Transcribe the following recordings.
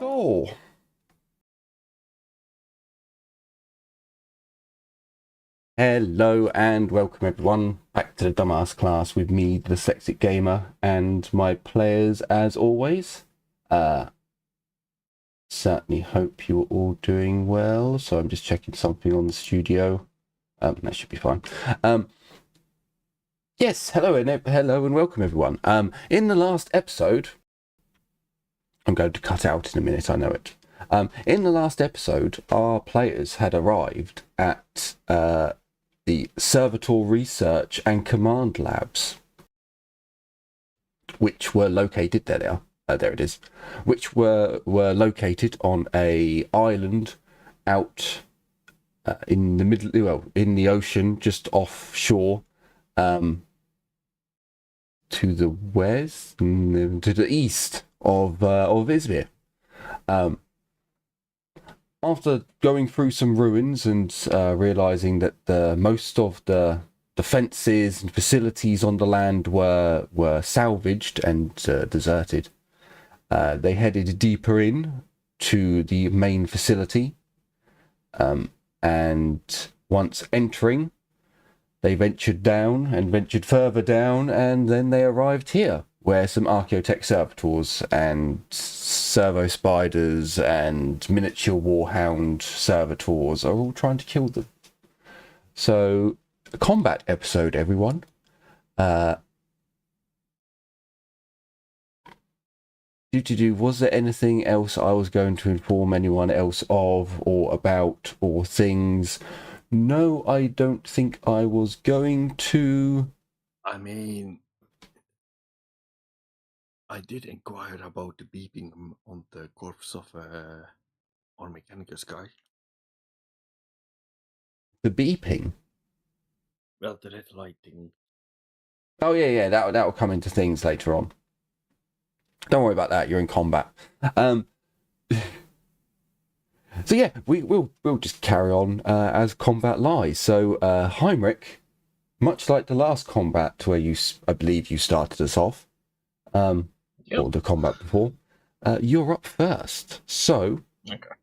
Go. Hello and welcome everyone back to the Dumbass class with me, the Dyslexic Gamer, and my players as always. Certainly hope you're all doing well. So I'm just checking something on the studio. That should be fine. Yes, hello and welcome everyone. In the last episode, I'm going to cut out in a minute, I know it. In the last episode, our players had arrived at the Servitor Research and Command Labs, which were located, there it is, which were located on a island out in the middle, well, in the ocean, just offshore, to the west, to the east of Izmir. After going through some ruins and realizing that most of the defenses and facilities on the land were salvaged and deserted, they headed deeper in to the main facility, and once entering, they ventured down and ventured further down, and then they arrived here, where some Archaeotech servitors and servo spiders and miniature warhound servitors are all trying to kill them. So, a combat episode, everyone. Was there anything else I was going to inform anyone else of, or about, or things? No, I don't think I was going to. I mean, I did inquire about the beeping on the corpse of our mechanicus guy. The beeping? Well, the red lighting. Oh, yeah, that will come into things later on. Don't worry about that, you're in combat. So yeah, we'll just carry on as combat lies. So Heinrich, much like the last combat where I believe you started us off, or the combat before, you're up first. So okay,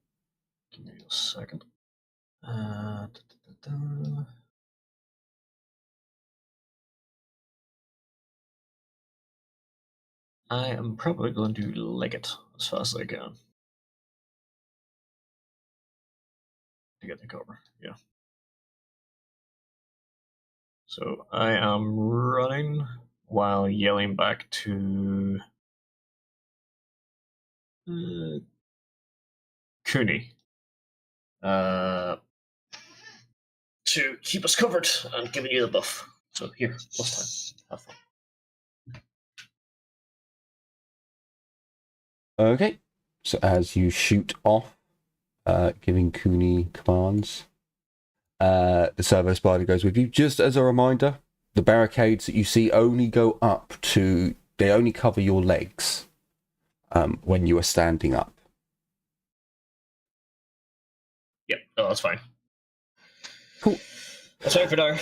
give me a second. I am probably going to leg it as fast as I can to get the cover. Yeah. So I am running while yelling back to Cooney to keep us covered and giving you the buff. So here, plus time. Have fun. okay, so as you shoot off, giving Cooney commands, the servo spider goes with you. Just as a reminder, the barricades that you see only go up to, they only cover your legs when you are standing up. Yep, no, that's fine. Cool. That's fine for now.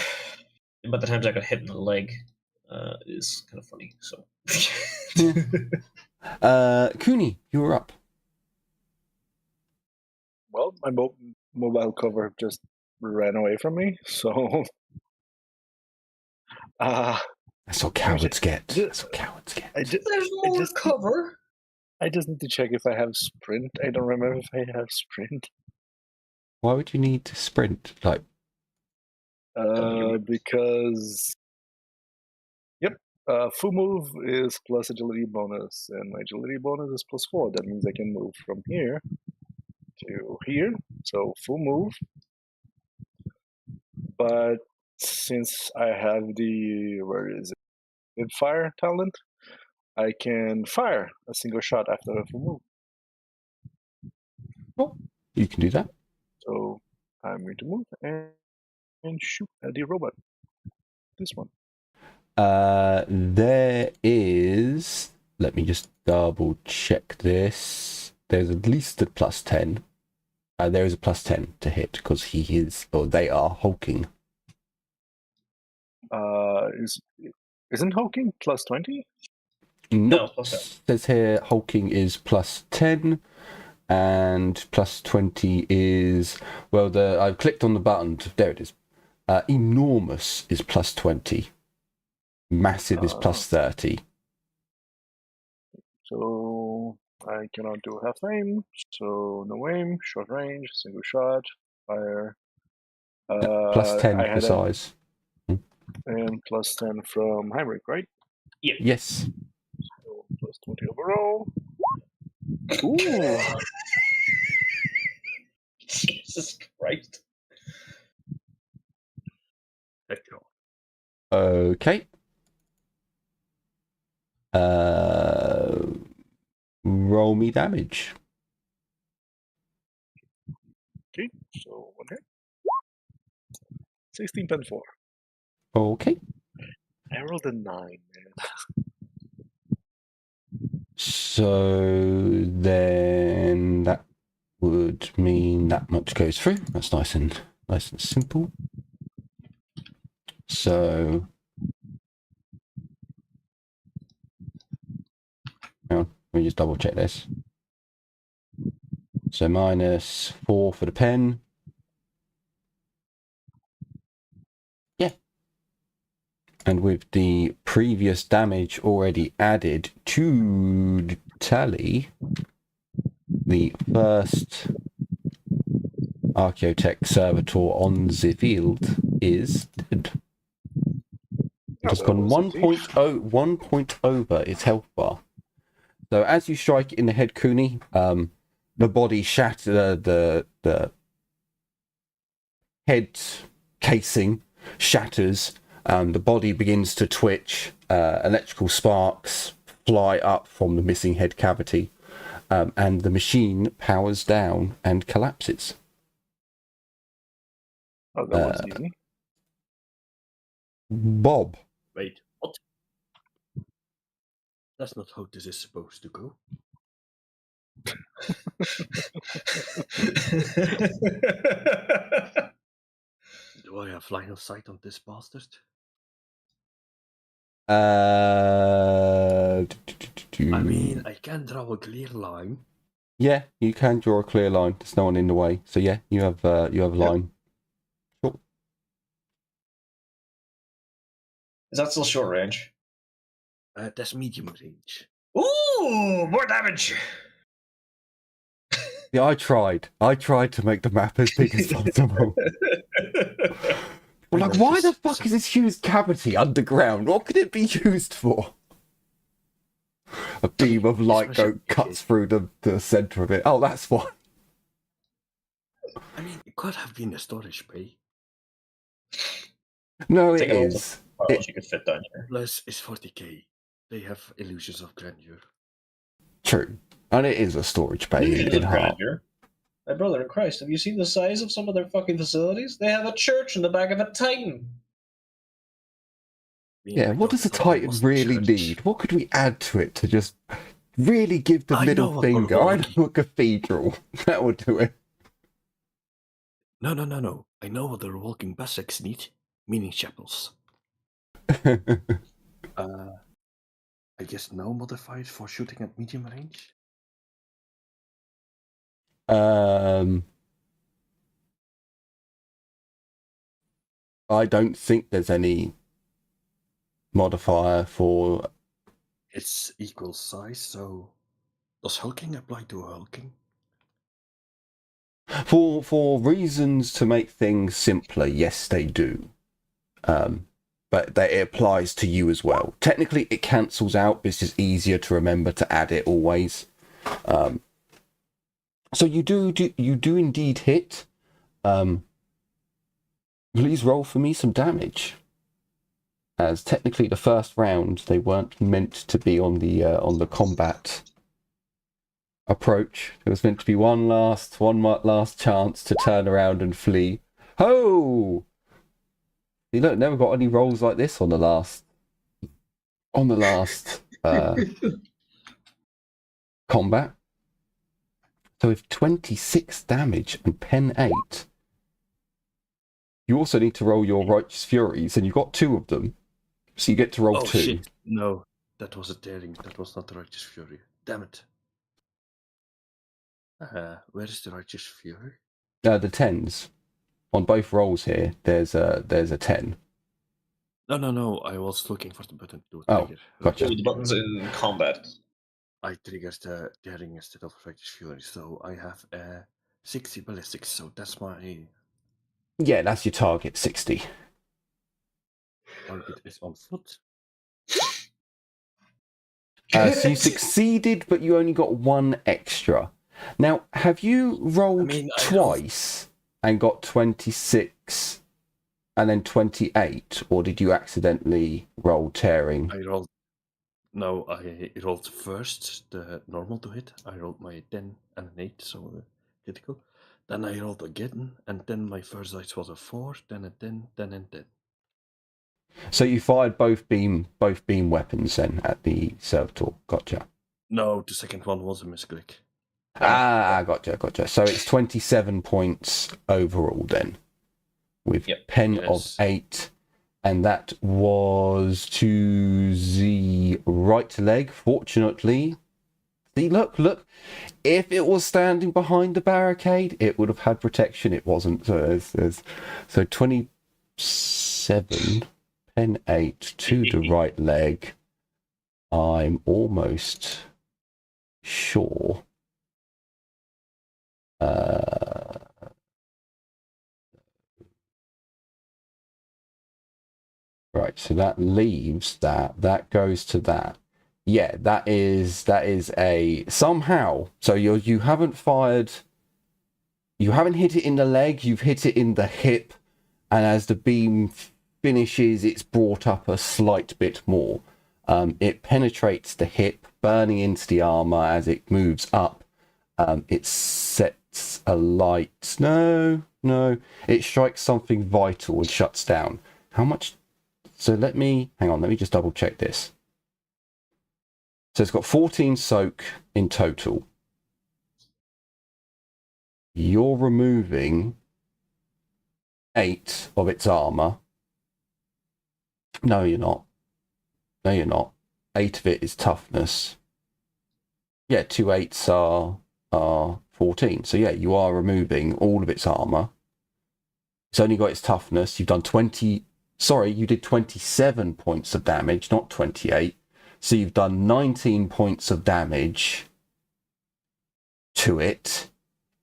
But the times I got hit in the leg is kind of funny, so. Cooney, you were up. Well, my mobile cover just ran away from me, so That's what cowards get. That's what cowards get. There's more cover. I just need to check if I have sprint. I don't remember if I have sprint. Why would you need to sprint? Like, because full move is plus agility bonus, and my agility bonus is +4. That means I can move from here to here, so full move. But since I have the fire talent, I can fire a single shot after a full move. well, you can do that. So I'm going to move and shoot at the robot. This one. There is. Let me just double check this. There's at least a +10. There is a +10 to hit because he is, or they are hulking. Isn't hulking +20? Nope. No, +10. Says here hulking is +10. and plus 20 is, well, I've clicked on the button. There it is. Enormous is plus 20. Massive is plus 30. So I cannot do half aim, so no aim, short range, single shot, fire. Plus 10 I for had size. and plus 10 from Heinrich, right? Yes. So plus 20 overall. Ooh. Jesus Christ. Headshot. Okay. Roll me damage. Okay, so 1 hit. 16.4. Okay. I rolled a 9, man. So then that would mean that much goes through. That's nice and simple. So hang on, let me just double check this. So -4 for the pen. Yeah. And with the previous damage already added to the tally, the first Archaeotech servitor on the field is dead. It has gone 1 point over its health bar. So as you strike it in the head, Cooney, the body shatters, the head casing shatters, the body begins to twitch, electrical sparks fly up from the missing head cavity, and the machine powers down and collapses. Oh, that was easy. Bob. Wait, what? That's not how this is supposed to go. Do I have line of sight on this bastard? I mean, I can draw a clear line. Yeah, you can draw a clear line. There's no one in the way. So yeah, you have line. Sure. Is that still short range? That's medium range. Ooh, more damage. Yeah, I tried to make the map as big as possible. Well, like, why the fuck is this huge cavity underground? What could it be used for? A beam of light cuts through the center of it. Oh, that's why. I mean, it could have been a storage bay. No, it is. You could fit down here. Plus, it's 40k. They have illusions of grandeur. True. And it is a storage bay in Heart. My brother in Christ, have you seen the size of some of their fucking facilities? They have a church in the back of a Titan. Yeah, what does a Titan really need? What could we add to it to just really give the middle finger? I know a cathedral. That would do it. No. I know what the walking Bassets need. Meaning chapels. I guess no modified for shooting at medium range? I don't think there's any modifier for... It's equal size, so does hulking apply to hulking? For reasons to make things simpler, yes, they do. But it applies to you as well. Technically, it cancels out, but it's just easier to remember to add it always. So you do indeed hit. Please roll for me some damage. As technically, the first round they weren't meant to be on the combat approach. It was meant to be one last chance to turn around and flee. Ho! You look, never got any rolls like this on the last combat. So with 26 damage and pen 8, you also need to roll your Righteous Furies, and you've got 2 of them. So you get to roll 2. Shit. No, that was a daring. That was not the Righteous Fury. Damn it. Where is the righteous fury? The 10s. On both rolls here, there's a 10. No. I was looking for the button to Oh, trigger. gotcha. Oh, the buttons in combat. I triggered the daring instead of righteous fury, so I have 60 ballistics. So that's my Yeah, that's your target, 60. target is on foot. So you succeeded, but you only got one extra. Now, have you rolled I twice and got 26 and then 28, or did you accidentally roll tearing? I rolled. No, I rolled first the normal to hit. I rolled my 10 and an 8, so critical. Then I rolled again, and then my first dice was a 4, then a 10, then a 10. So you fired both beam weapons then at the servitor. Gotcha. No, the second one was a misclick. Gotcha. So it's 27 points overall then, with pen of 8, and that was to the right leg. Fortunately, see, look. If it was standing behind the barricade, it would have had protection. It wasn't. So 27, pen 8 to the right leg. I'm almost sure. Right, so that leaves that goes to that. Yeah, that is a somehow. So you haven't fired, you haven't hit it in the leg, you've hit it in the hip, and as the beam finishes, it's brought up a slight bit more. It penetrates the hip, burning into the armor as it moves up. It sets a light. No. It strikes something vital and shuts down. How much? So let me just double check this. So it's got 14 soak in total. You're removing 8 of its armor. No, you're not. 8 of it is toughness. Yeah, 2 8s are 14. So yeah, you are removing all of its armor. It's only got its toughness. You've done 20. Sorry, you did 27 points of damage, not 28. So you've done 19 points of damage to it.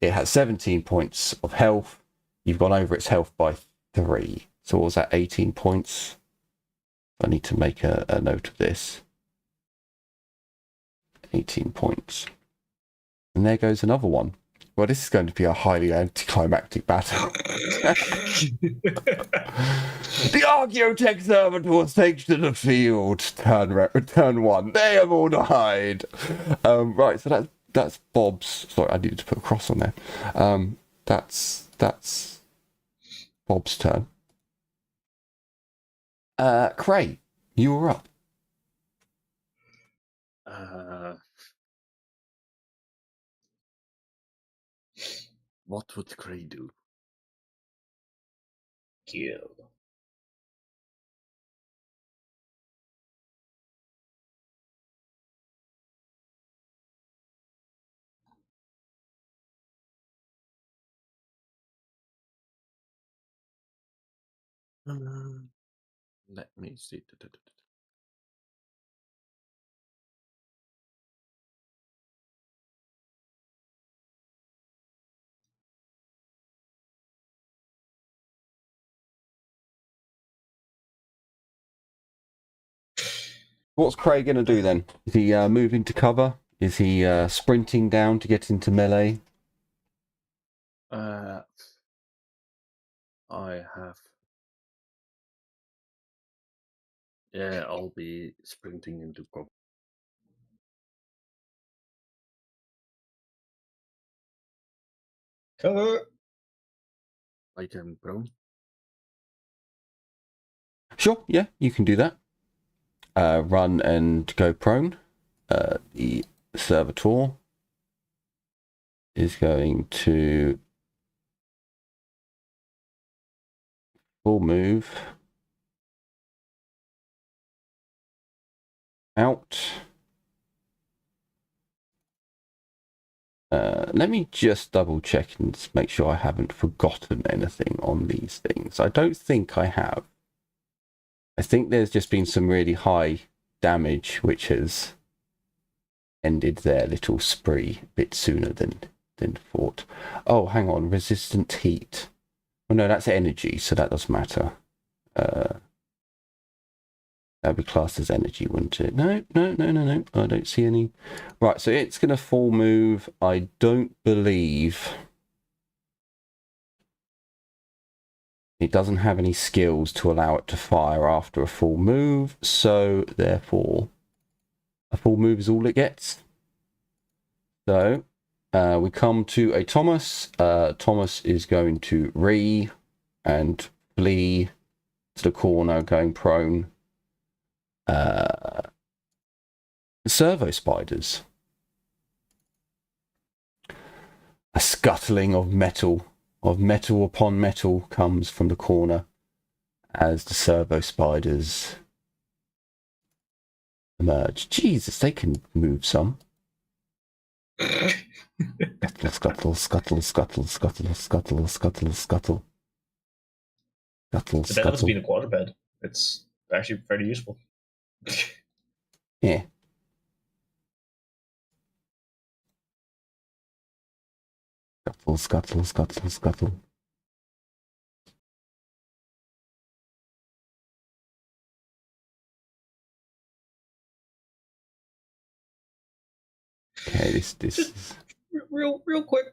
It has 17 points of health. You've gone over its health by 3. So what was that, 18 points? I need to make a note of this. 18 points. And there goes another one. Well, this is going to be a highly anticlimactic battle. The Archaeotech servitors take to the field. Turn 1. They have all died. Right, so that's Bob's. Sorry, I needed to put a cross on there. That's Bob's turn. Cray, you were up. What would Cray do? Kill. Let me see. What's Cray going to do then? Is he moving to cover? Is he sprinting down to get into melee? I have. Yeah, I'll be sprinting into cover. Cover. I can prone. Sure, yeah, you can do that. Run and go prone. The servitor is going to full move out. Let me just double check and make sure I haven't forgotten anything on these things. I don't think I have. I think there's just been some really high damage which has ended their little spree a bit sooner than thought. Oh, hang on, resistant heat. Well, no, that's energy, so that doesn't matter. That'd be classed as energy, wouldn't it? No. I don't see any. Right, so it's going to full move. I don't believe it doesn't have any skills to allow it to fire after a full move, so therefore a full move is all it gets. So we come to a Thomas. Thomas is going to and flee to the corner, going prone. Servo spiders. A scuttling of metal upon metal comes from the corner as the servo spiders emerge. Jesus, they can move some. Scuttle, scuttle, scuttle, scuttle, scuttle, scuttle, scuttle. Scuttle, The balance scuttle. being a quadruped. It's actually very useful. Yeah. Scuttle, scuttle, scuttle, scuttle. Okay, this Just- is... Real quick.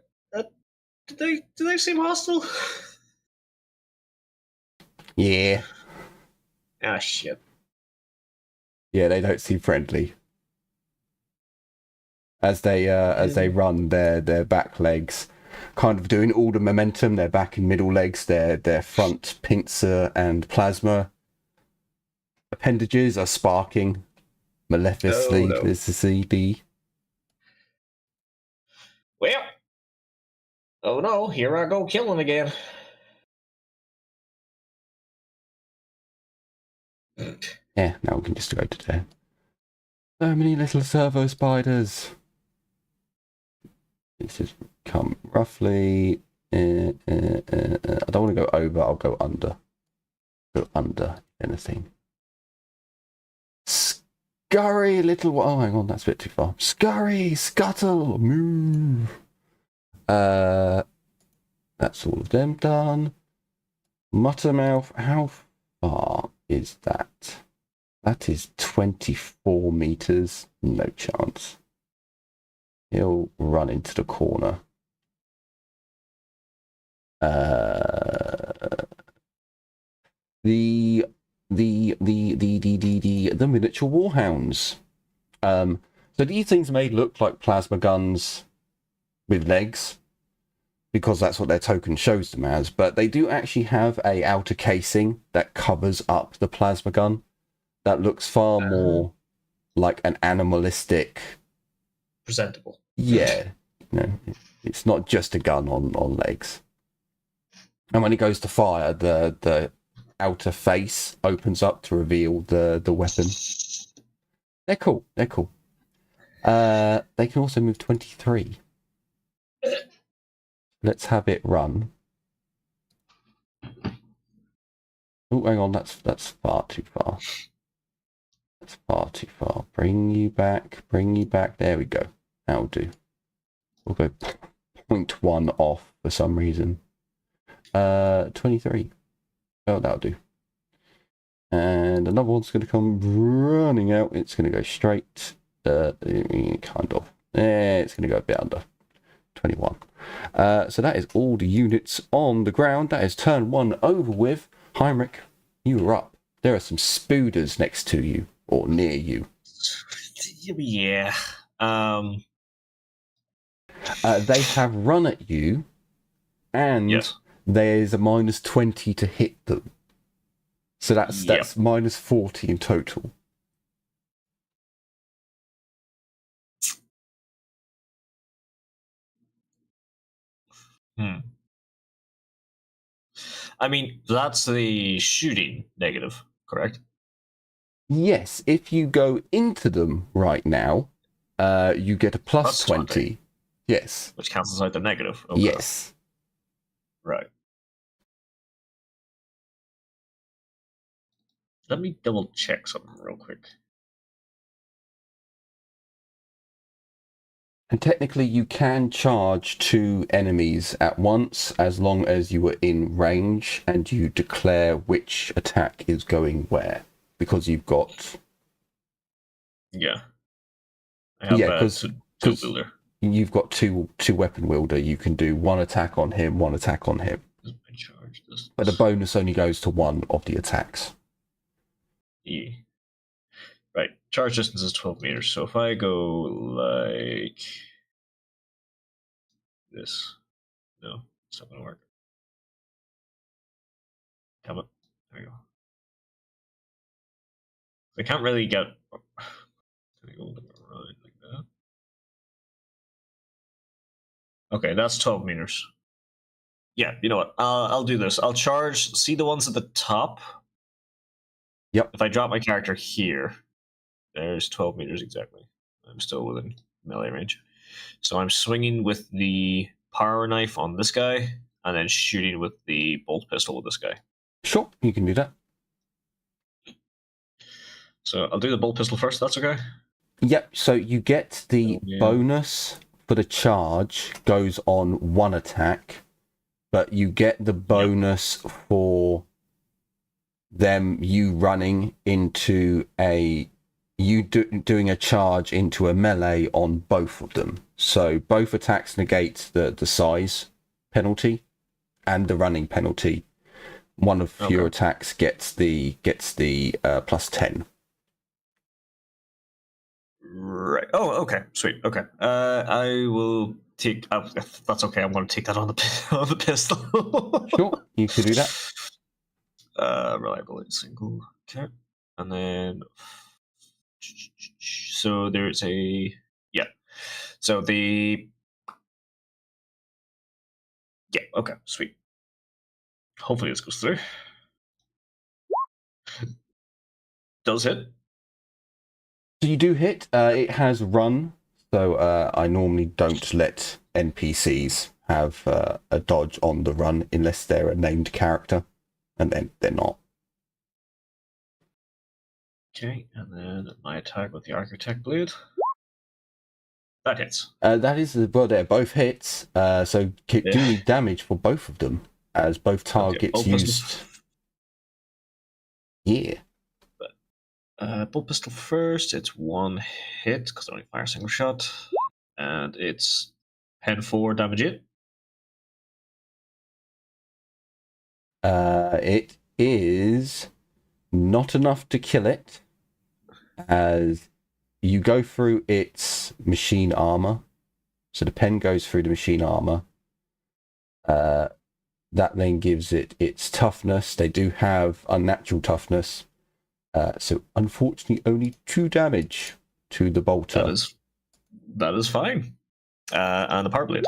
Do they seem hostile? Yeah. Ah, shit. Yeah, they don't seem friendly. As they run their back legs, kind of doing all the momentum, their back and middle legs, their front pincer and plasma appendages are sparking maleficently. Oh, no. This is the Well. Oh no, here I go killing again. yeah. Now we can just go to there. So many little servo spiders. This has come roughly. I don't want to go over. I'll go under. Go under anything. Scurry, little. Oh, hang on, that's a bit too far. Scurry, scuttle, move. That's all of them done. Muttermouth, how far is that? That is 24 meters. No chance. He'll run into the corner. The miniature warhounds. So these things may look like plasma guns with legs, because that's what their token shows them as, but they do actually have a outer casing that covers up the plasma gun that looks far more like an animalistic, Presentable. yeah, it's not just a gun on legs. And when it goes to fire, the outer face opens up to reveal the weapon. They're cool. They can also move 23. Let's have it run. Oh, hang on, that's far too far. That's far too far. Bring you back. There we go. That'll do. We'll go 0.1 off for some reason. 23. Oh, that'll do. And another one's going to come running out. It's going to go straight. Kind of. It's going to go a bit under. 21. So that is all the units on the ground. That is turn 1 over with. Heinrich, you are up. There are some spooders next to you, or near you. Yeah. They have run at you, and Yes. there's a minus 20 to hit them. So that's minus 40 in total. I mean, that's the shooting negative, correct? Yes, if you go into them right now, you get a plus Plus 20. Yes. Which cancels out the negative. Okay. Yes. Right. Let me double check something real quick. And technically, you can charge 2 enemies at once as long as you are in range and you declare which attack is going where. Because you've got... Yeah. I have because two builder. you've got two weapon wielder. You can do 1 attack on him, 1 attack on him. Charge this. But the bonus only goes to 1 of the attacks. Yeah. Right. Charge distance is 12 meters. So if I go like this, no, it's not gonna work. Come on. There we go. I can't really get. Can I go around like that? Okay, that's 12 meters. Yeah, you know what? I'll do this. I'll charge. See the ones at the top? Yep. If I drop my character here, there's 12 meters exactly. I'm still within melee range. So I'm swinging with the power knife on this guy, and then shooting with the bolt pistol with this guy. Sure, you can do that. So I'll do the bolt pistol first, that's okay? Yep, so you get the yeah. bonus for the charge goes on 1 attack, but you get the bonus for you running into doing a charge into a melee on both of them. So both attacks negate the size penalty and the running penalty. One of your attacks gets the plus 10. Right. Oh, okay. Sweet. Okay. I will take. That's okay. I'm going to take that on the pistol. Sure, you could do that. Reliability single. Okay. And then. So there's a. Yeah. So the. Yeah. Okay. Sweet. Hopefully this goes through. Does hit. So you do hit. It has run, so I normally don't let NPCs have a dodge on the run unless they're a named character, and then they're not. Okay, and then my attack with the Architect Blade. That hits. That is, well, they're both hits, so do need damage for both of them, as both targets used. Yeah. Bolt pistol first, it's 1 hit, because I only fire a single shot. And it's 10-4 damage it. It is not enough to kill it, as you go through its machine armor. So the pen goes through the machine armor. That then gives it its toughness. They do have unnatural toughness. So unfortunately, only 2 damage to the bolter. That is fine. And the power blade.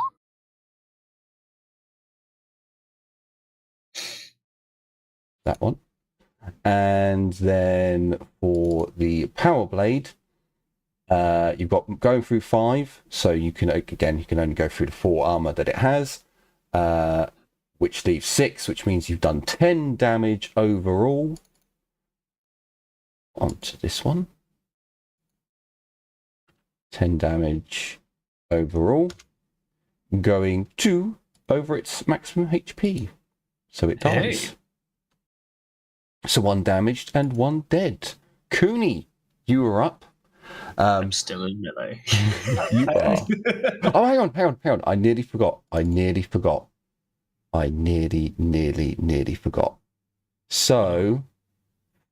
That one. And then for the power blade, you've got going through 5, so you can only go through the 4 armor that it has, which leaves 6, which means you've done 10 damage overall. Onto this one. 10 damage overall, going 2 over its maximum HP. So it dies. Hey. So 1 damaged and 1 dead. Cooney, you were up. I'm still in melee. You are. Oh, hang on. I nearly forgot. Nearly forgot. So,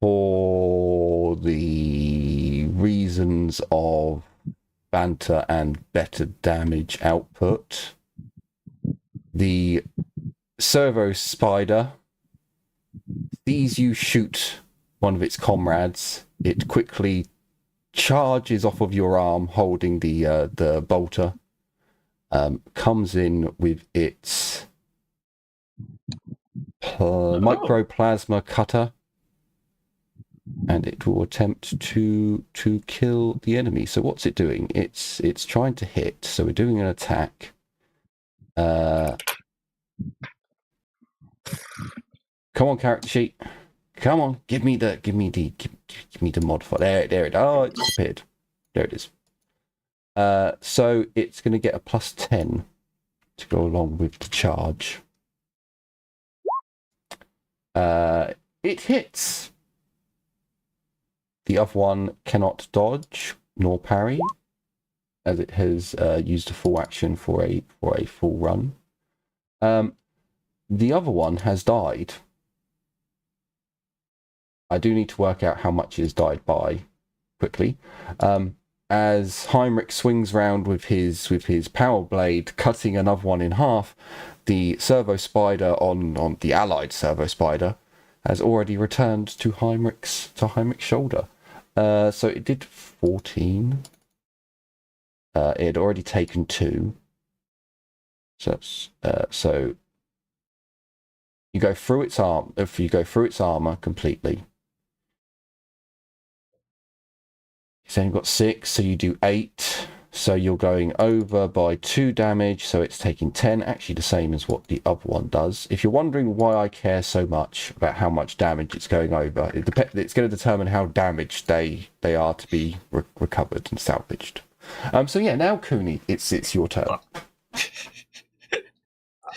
for the reasons of banter and better damage output, the servo spider sees you shoot one of its comrades. It quickly charges off of your arm holding the bolter, comes in with its microplasma cutter, and it will attempt to kill the enemy. So what's it doing? It's trying to hit. So we're doing an attack. Come on, character sheet. Come on, give me the modifier. There it. Oh, it disappeared. There it is. So it's going to get a +10 to go along with the charge. It hits. The other one cannot dodge nor parry, as it has used a full action for a full run. The other one has died. I do need to work out how much it has died by quickly. As Heinrich swings round with his power blade, cutting another one in half, the servo spider on the allied servo spider has already returned to Heinrich's shoulder. So it did 14. It had already taken 2. So you go through its arm. If you go through its armor completely, it's only got 6, so you do 8. So you're going over by 2 damage, so it's taking 10, actually the same as what the other one does. If you're wondering why I care so much about how much damage it's going over, it's going to determine how damaged they are to be recovered and salvaged. So yeah, now Cooney, it's your turn.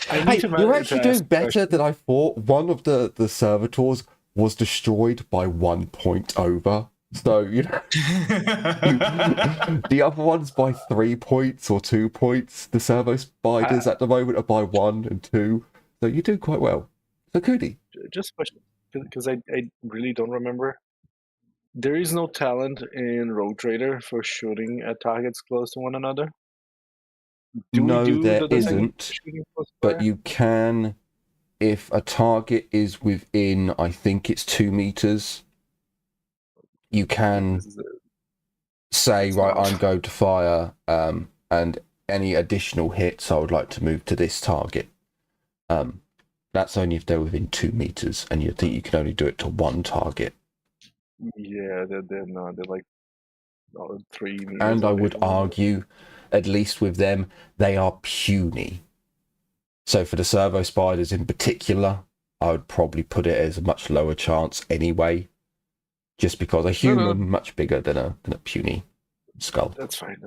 Hey, you're actually doing better than I thought. One of the servitors was destroyed by 1 point over. So, you know, the other one's by 3 points or 2 points. The servo spiders at the moment are by 1 and 2. So you do quite well. So, Cooney. Just a question, because I really don't remember. There is no talent in Rogue Trader for shooting at targets close to one another? There isn't, but you can, if a target is within, I think it's 2 meters, you can say, right, I'm going to fire, and any additional hits I would like to move to this target. That's only if they're within 2 meters, and you think you can only do it to one target. Yeah, they're not. They're like 3 meters. And I would argue, at least with them, they are puny. So for the servo spiders in particular, I would probably put it as a much lower chance anyway. Just because a human much bigger than a puny skull. That's fine.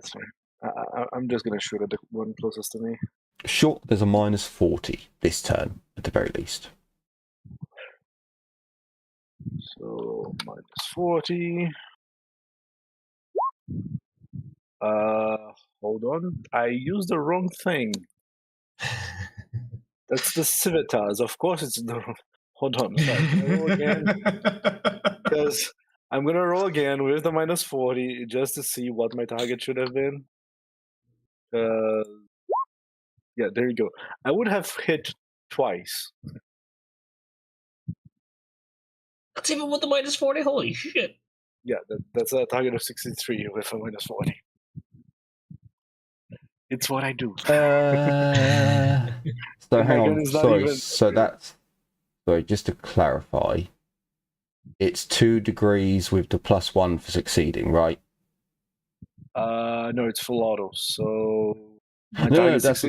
I'm just gonna shoot at the one closest to me. Sure, there's a -40 this turn at the very least. So -40. Hold on. I used the wrong thing. That's the Civitas. Of course, it's the. Hold on. Sorry. Can I roll again? Because I'm gonna roll again with the -40 just to see what my target should have been. Yeah, there you go. I would have hit twice. That's even with the -40. Holy shit! Yeah, that's a target of 63 with a -40. It's what I do. So hang on. Sorry. So that's just to clarify. It's 2 degrees with the +1 for succeeding, right? No, it's full auto. So no, that's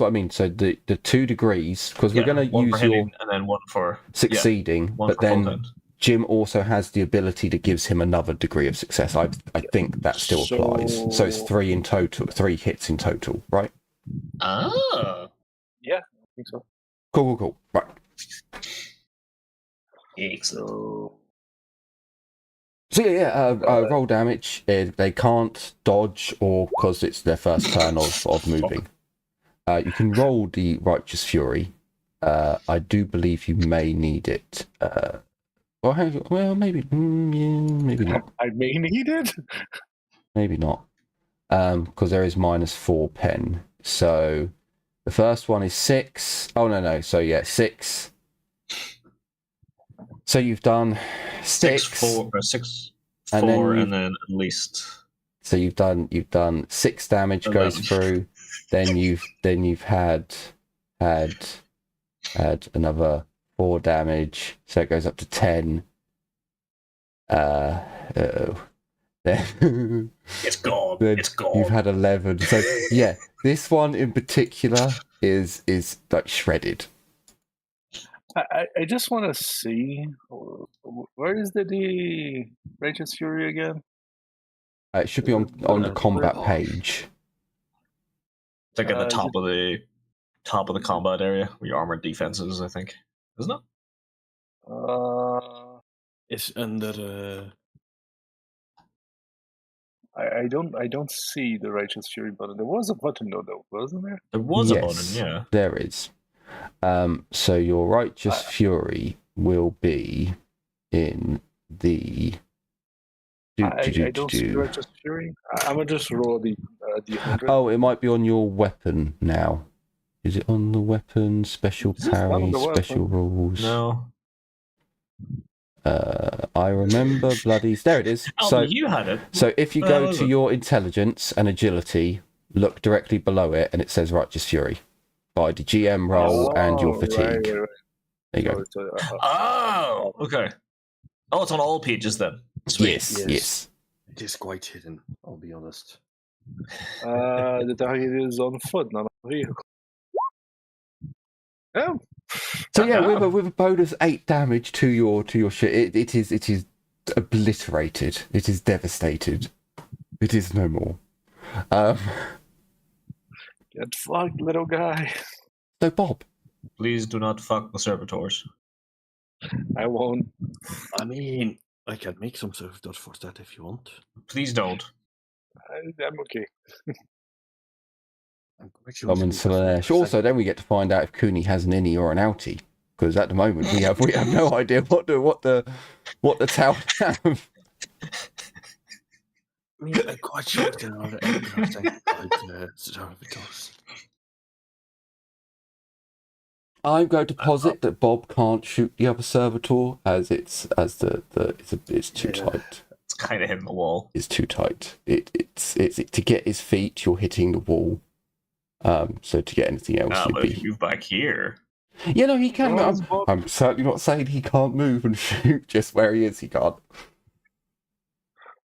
what I mean. So the 2 degrees, because we're going to use your and then 1 for succeeding, but then Jim also has the ability that gives him another degree of success. I think that still applies. So it's 3 in total, 3 hits in total, right? Ah. Yeah, I think so. Cool. Right. Excellent. So roll damage. They can't dodge or because it's their first turn of moving. You can roll the Righteous Fury. I do believe you may need it. Well, maybe not. I may need it. Maybe not. Because there is -4 pen. So the first one is 6. Oh no. So yeah, 6. So you've done 6, 4, and then at least. So you've done 6 damage 11. goes through. Then you've had another 4 damage. So it goes up to 10. Then It's gone. then It's gone. you've had 11. So yeah, this one in particular is like shredded. I just want to see where is the Righteous Fury again? It should be on the combat page. It's like at the is top of the combat area where your armored defenses, I think, isn't it? It's under. I don't see the Righteous Fury button. There was a button though, wasn't there? There was Yes, a button, yeah. there is. So your Righteous Fury will be in the. I don't see the Righteous Fury. I'm gonna just roll the 100. Oh, it might be on your weapon now. Is it on the weapon? Special Is this not parry, on the weapon? special rules. No. I remember bloodies. There it is. Oh, you had it. So if you Where go was to it? your intelligence and agility, look directly below it, and it says Righteous Fury by the GM roll and your fatigue. Right. There you go. Oh, okay. Oh, it's on all pages then. Sweet. Yes. It is quite hidden, I'll be honest. The target is on foot, not on vehicle. Oh, So yeah, with a bonus 8 damage to your shit, it is obliterated. It is devastated. It is no more. get fucked, little guy. So Bob, Please do not fuck the servitors. I won't. I mean, I can make some servitors for that if you want. Please don't. I'm okay. I'm quite sure. Common Slash. Also, then we get to find out if Cooney has an innie or an outie, because at the moment we have no idea what the town have. I mean, I'm quite sure there are interesting servitors. I'm going to posit that Bob can't shoot the other servitor as it's too tight. It's kind of hitting the wall. It's too tight. It's to get his feet, you're hitting the wall. So to get anything else, Ah, you'd but be. if you move back here. Yeah, no, he can. Oh, I'm certainly not saying he can't move and shoot. Just where he is, he can't.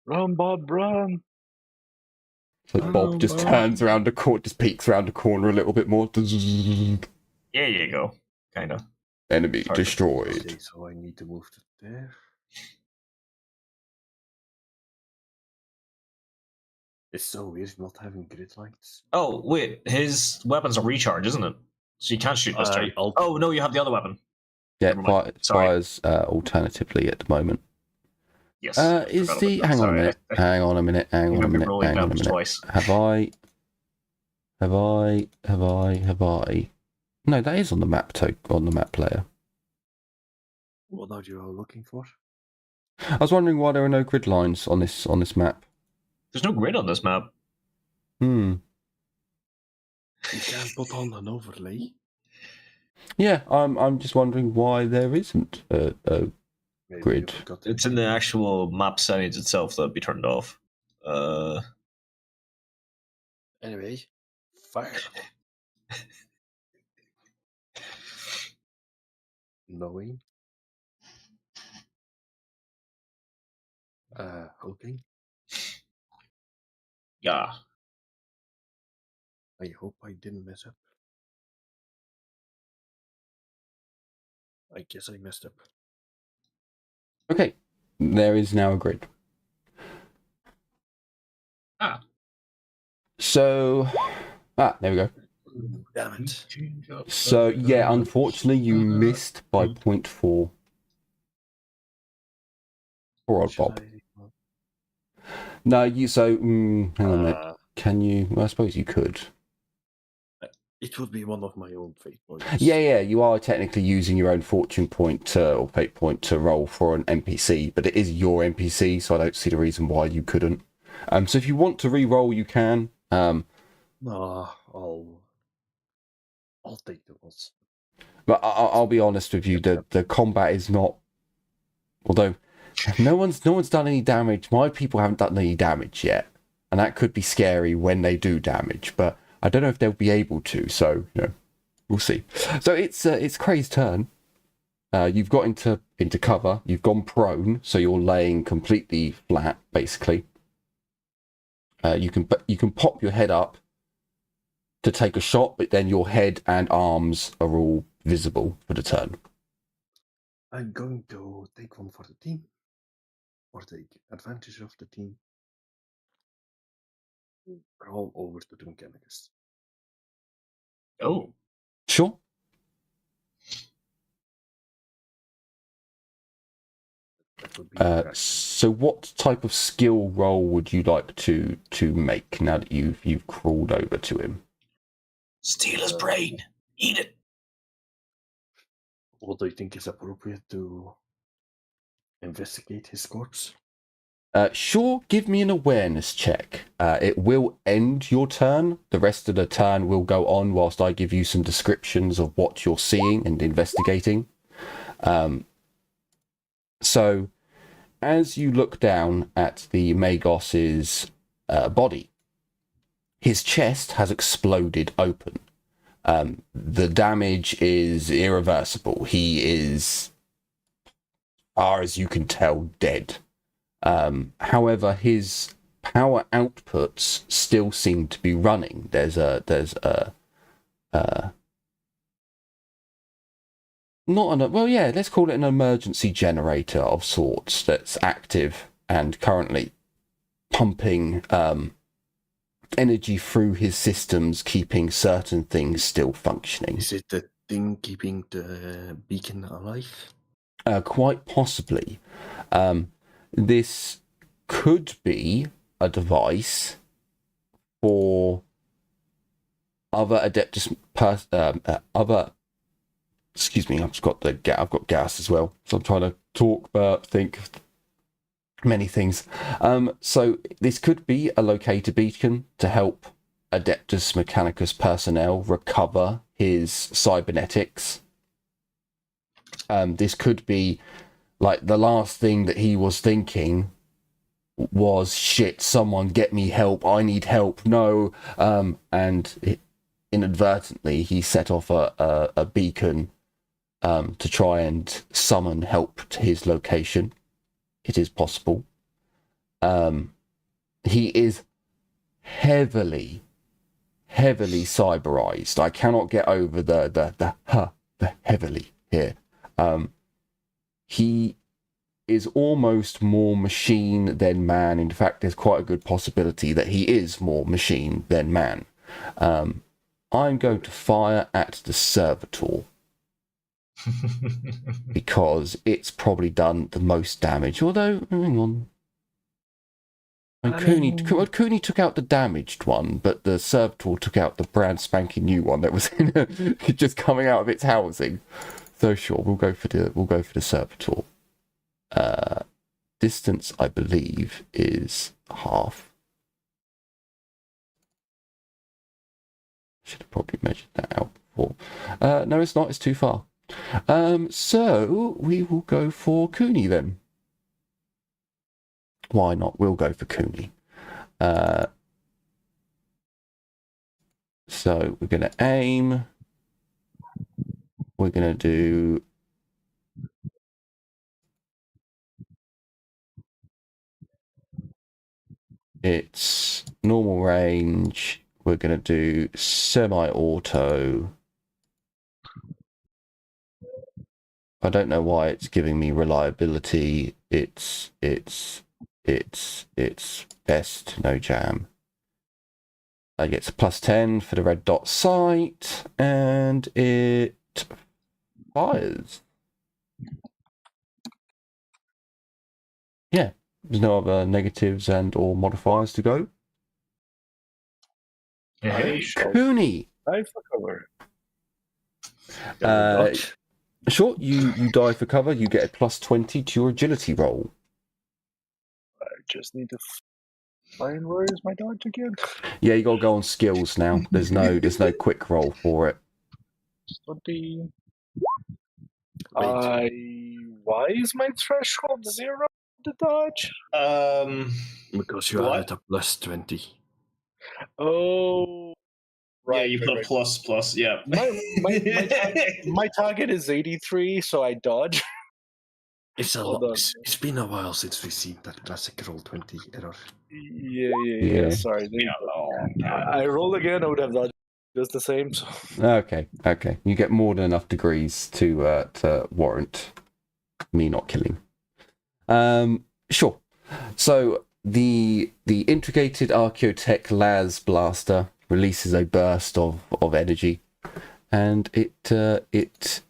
Run, Bob, run. So Bob just turns around the corner, just peeks around the corner a little bit more. There you go. Kind of. Enemy Target. destroyed. Okay, so I need to move to there. It's so weird not having grid lines. Oh, wait. His weapon's a recharge, isn't it? So you can't shoot this turn. Oh, no, you have the other weapon. Yeah, Never mind. Sorry. fires alternatively at the moment. Yes. Is forgot the about that. hang on a Sorry. minute. Hang on a minute. Hang You on a have been minute. rolling Hang on a damage minute. twice. Have I? No, that is on the map on the map player. What are you all looking for? I was wondering why there are no grid lines on this map. There's no grid on this map. Hmm. You can put on an overlay. Yeah, I'm just wondering why there isn't a Maybe Grid. you forgot It's in the actual map settings itself that'd be turned off. Anyway, fire. Knowing. Hoping. Yeah. I hope I didn't mess up. I guess I messed up. Okay, there is now a grid. So, there we go. Damn it. So, yeah, unfortunately, you missed by 0.4. Poor old Bob. No, hang on a minute. Can you? Well, I suppose you could. It would be one of my own fate points. Yeah, you are technically using your own fortune point or fate point to roll for an NPC, but it is your NPC, so I don't see the reason why you couldn't. So if you want to re-roll, you can. No, I'll take the odds. But I'll be honest with you, the combat is not. Although no one's done any damage. My people haven't done any damage yet, and that could be scary when they do damage. But I don't know if they'll be able to. So we'll see. So it's Cray's turn. You've got into into cover. You've gone prone, so you're laying completely flat, basically. You can pop your head up to take a shot, but then your head and arms are all visible for the turn. I'm going to take one for the team, or take advantage of the team. Crawl over to the Mechanicus. Oh. Sure. That would be So what type of skill roll would you like to make now that you've crawled over to him? Steal his brain. Eat it. What do you think is appropriate to investigate his corpse? Sure, give me an awareness check. It will end your turn. The rest of the turn will go on whilst I give you some descriptions of what you're seeing and investigating. So, as you look down at the Magos's body, his chest has exploded open. The damage is irreversible. He is, far as you can tell, dead. However, his power outputs still seem to be running. There's a let's call it an emergency generator of sorts that's active and currently pumping energy through his systems, keeping certain things still functioning. Is it the thing keeping the beacon alive? Quite possibly. This could be a device for other Adeptus excuse me, I've got gas as well, so I'm trying to talk but think many things. So this could be a locator beacon to help Adeptus Mechanicus personnel recover his cybernetics. This could be like the last thing that he was thinking was, shit, someone get me help, I need help, no. And inadvertently he set off a beacon to try and summon help to his location. It is possible. He is heavily cyberized. I cannot get over the heavily here. He is almost more machine than man. In fact, there's quite a good possibility that he is more machine than man. I'm going to fire at the servitor because it's probably done the most damage. Although, hang on. Cooney took out the damaged one, but the servitor took out the brand spanking new one that was just coming out of its housing. So sure, we'll go for the servitor. Distance, I believe, is half. Should have probably measured that out before. No, it's not. It's too far. So we will go for Cooney then. Why not? We'll go for Cooney. So we're going to aim. We're going to do... It's normal range. We're going to do semi-auto. I don't know why it's giving me reliability. It's best, no jam. I get +10 for the red dot sight, and it fires. Yeah, there's no other negatives and or modifiers to go. Hey, Cooney. I for cover. Sure, you dive for cover. You get a +20 to your agility roll. I just need to find where is my dodge again. Yeah, you gotta go on skills now. There's no quick roll for it. 20. Why is my threshold 0 to dodge? Because you are at a +20. Oh, right. Yeah, you put a plus. Yeah. My target is 83, so I dodge. It's a Hold lot. on. It's been a while since we've seen that classic Roll20 error. Yeah. Sorry. A long time. I rolled again. I would have done just the same. So. Okay. You get more than enough degrees to warrant me not killing. Sure. So the integrated Archaeotech Las Blaster releases a burst of energy, and it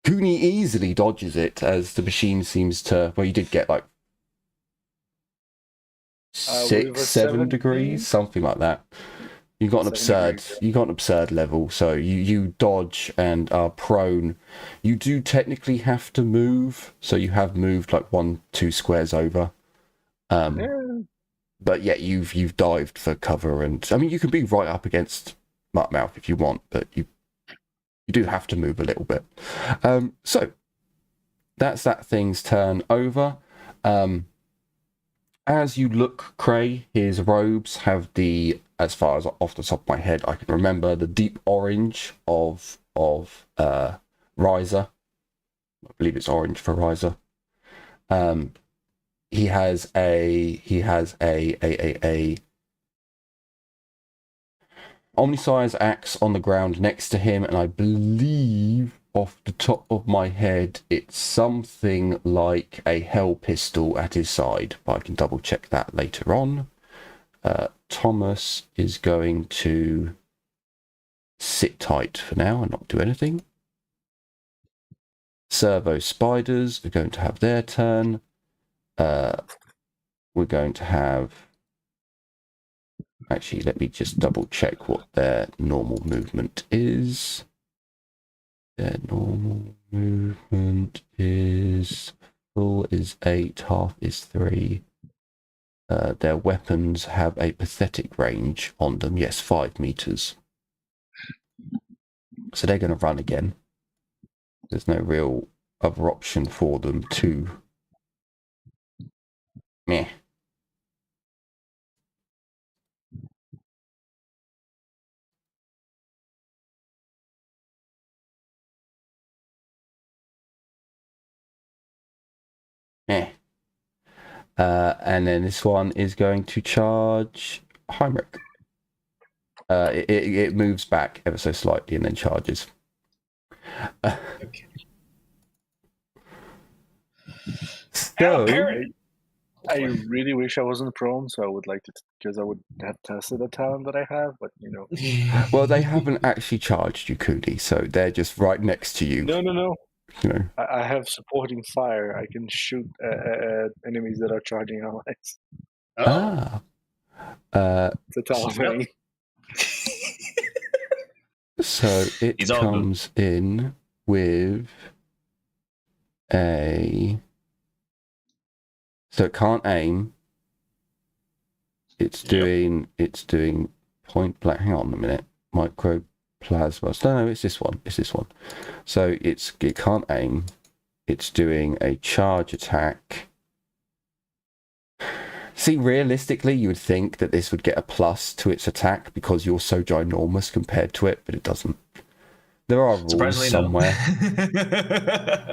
Cooney easily dodges it as the machine seems to. Well, you did get like With a 6-7 17? degrees, something like that. You got an 7 absurd. degrees, You got an absurd level. So you dodge and are prone. You do technically have to move. So you have moved like 1-2 squares over. Yeah. But yeah, you've dived for cover, and I mean you can be right up against Muttmouth if you want, but you do have to move a little bit. So that's that thing's turn over. As you look, Cray, his robes have the, as far as off the top of my head I can remember, the deep orange of Riser. I believe it's orange for Riser. He has a omnisize axe on the ground next to him, and I believe off the top of my head it's something like a hell pistol at his side, but I can double check that later on. Thomas is going to sit tight for now and not do anything. Servo spiders are going to have their turn. We're going to have... Actually, let me just double check what their normal movement is. Their normal movement is... Full is 8, half is 3. Their weapons have a pathetic range on them. Yes, 5 meters. So they're going to run again. There's no real other option for them to... Meh. Meh. And then this one is going to charge Heinrich. It moves back ever so slightly and then charges. Okay. So, I really wish I wasn't prone, so I would like to, because I would have tested the talent that I have, but you know. well, they haven't actually charged you, Cooney, so they're just right next to you. No. You know. I have supporting fire. I can shoot at enemies that are charging allies. Oh. It's a talent thing. So it He's all comes in with a... So it can't aim. It's doing point blank. Hang on a minute. Microplasma. No, it's this one. So it can't aim. It's doing a charge attack. See, realistically, you would think that this would get a plus to its attack because you're so ginormous compared to it, but it doesn't. There are rules somewhere.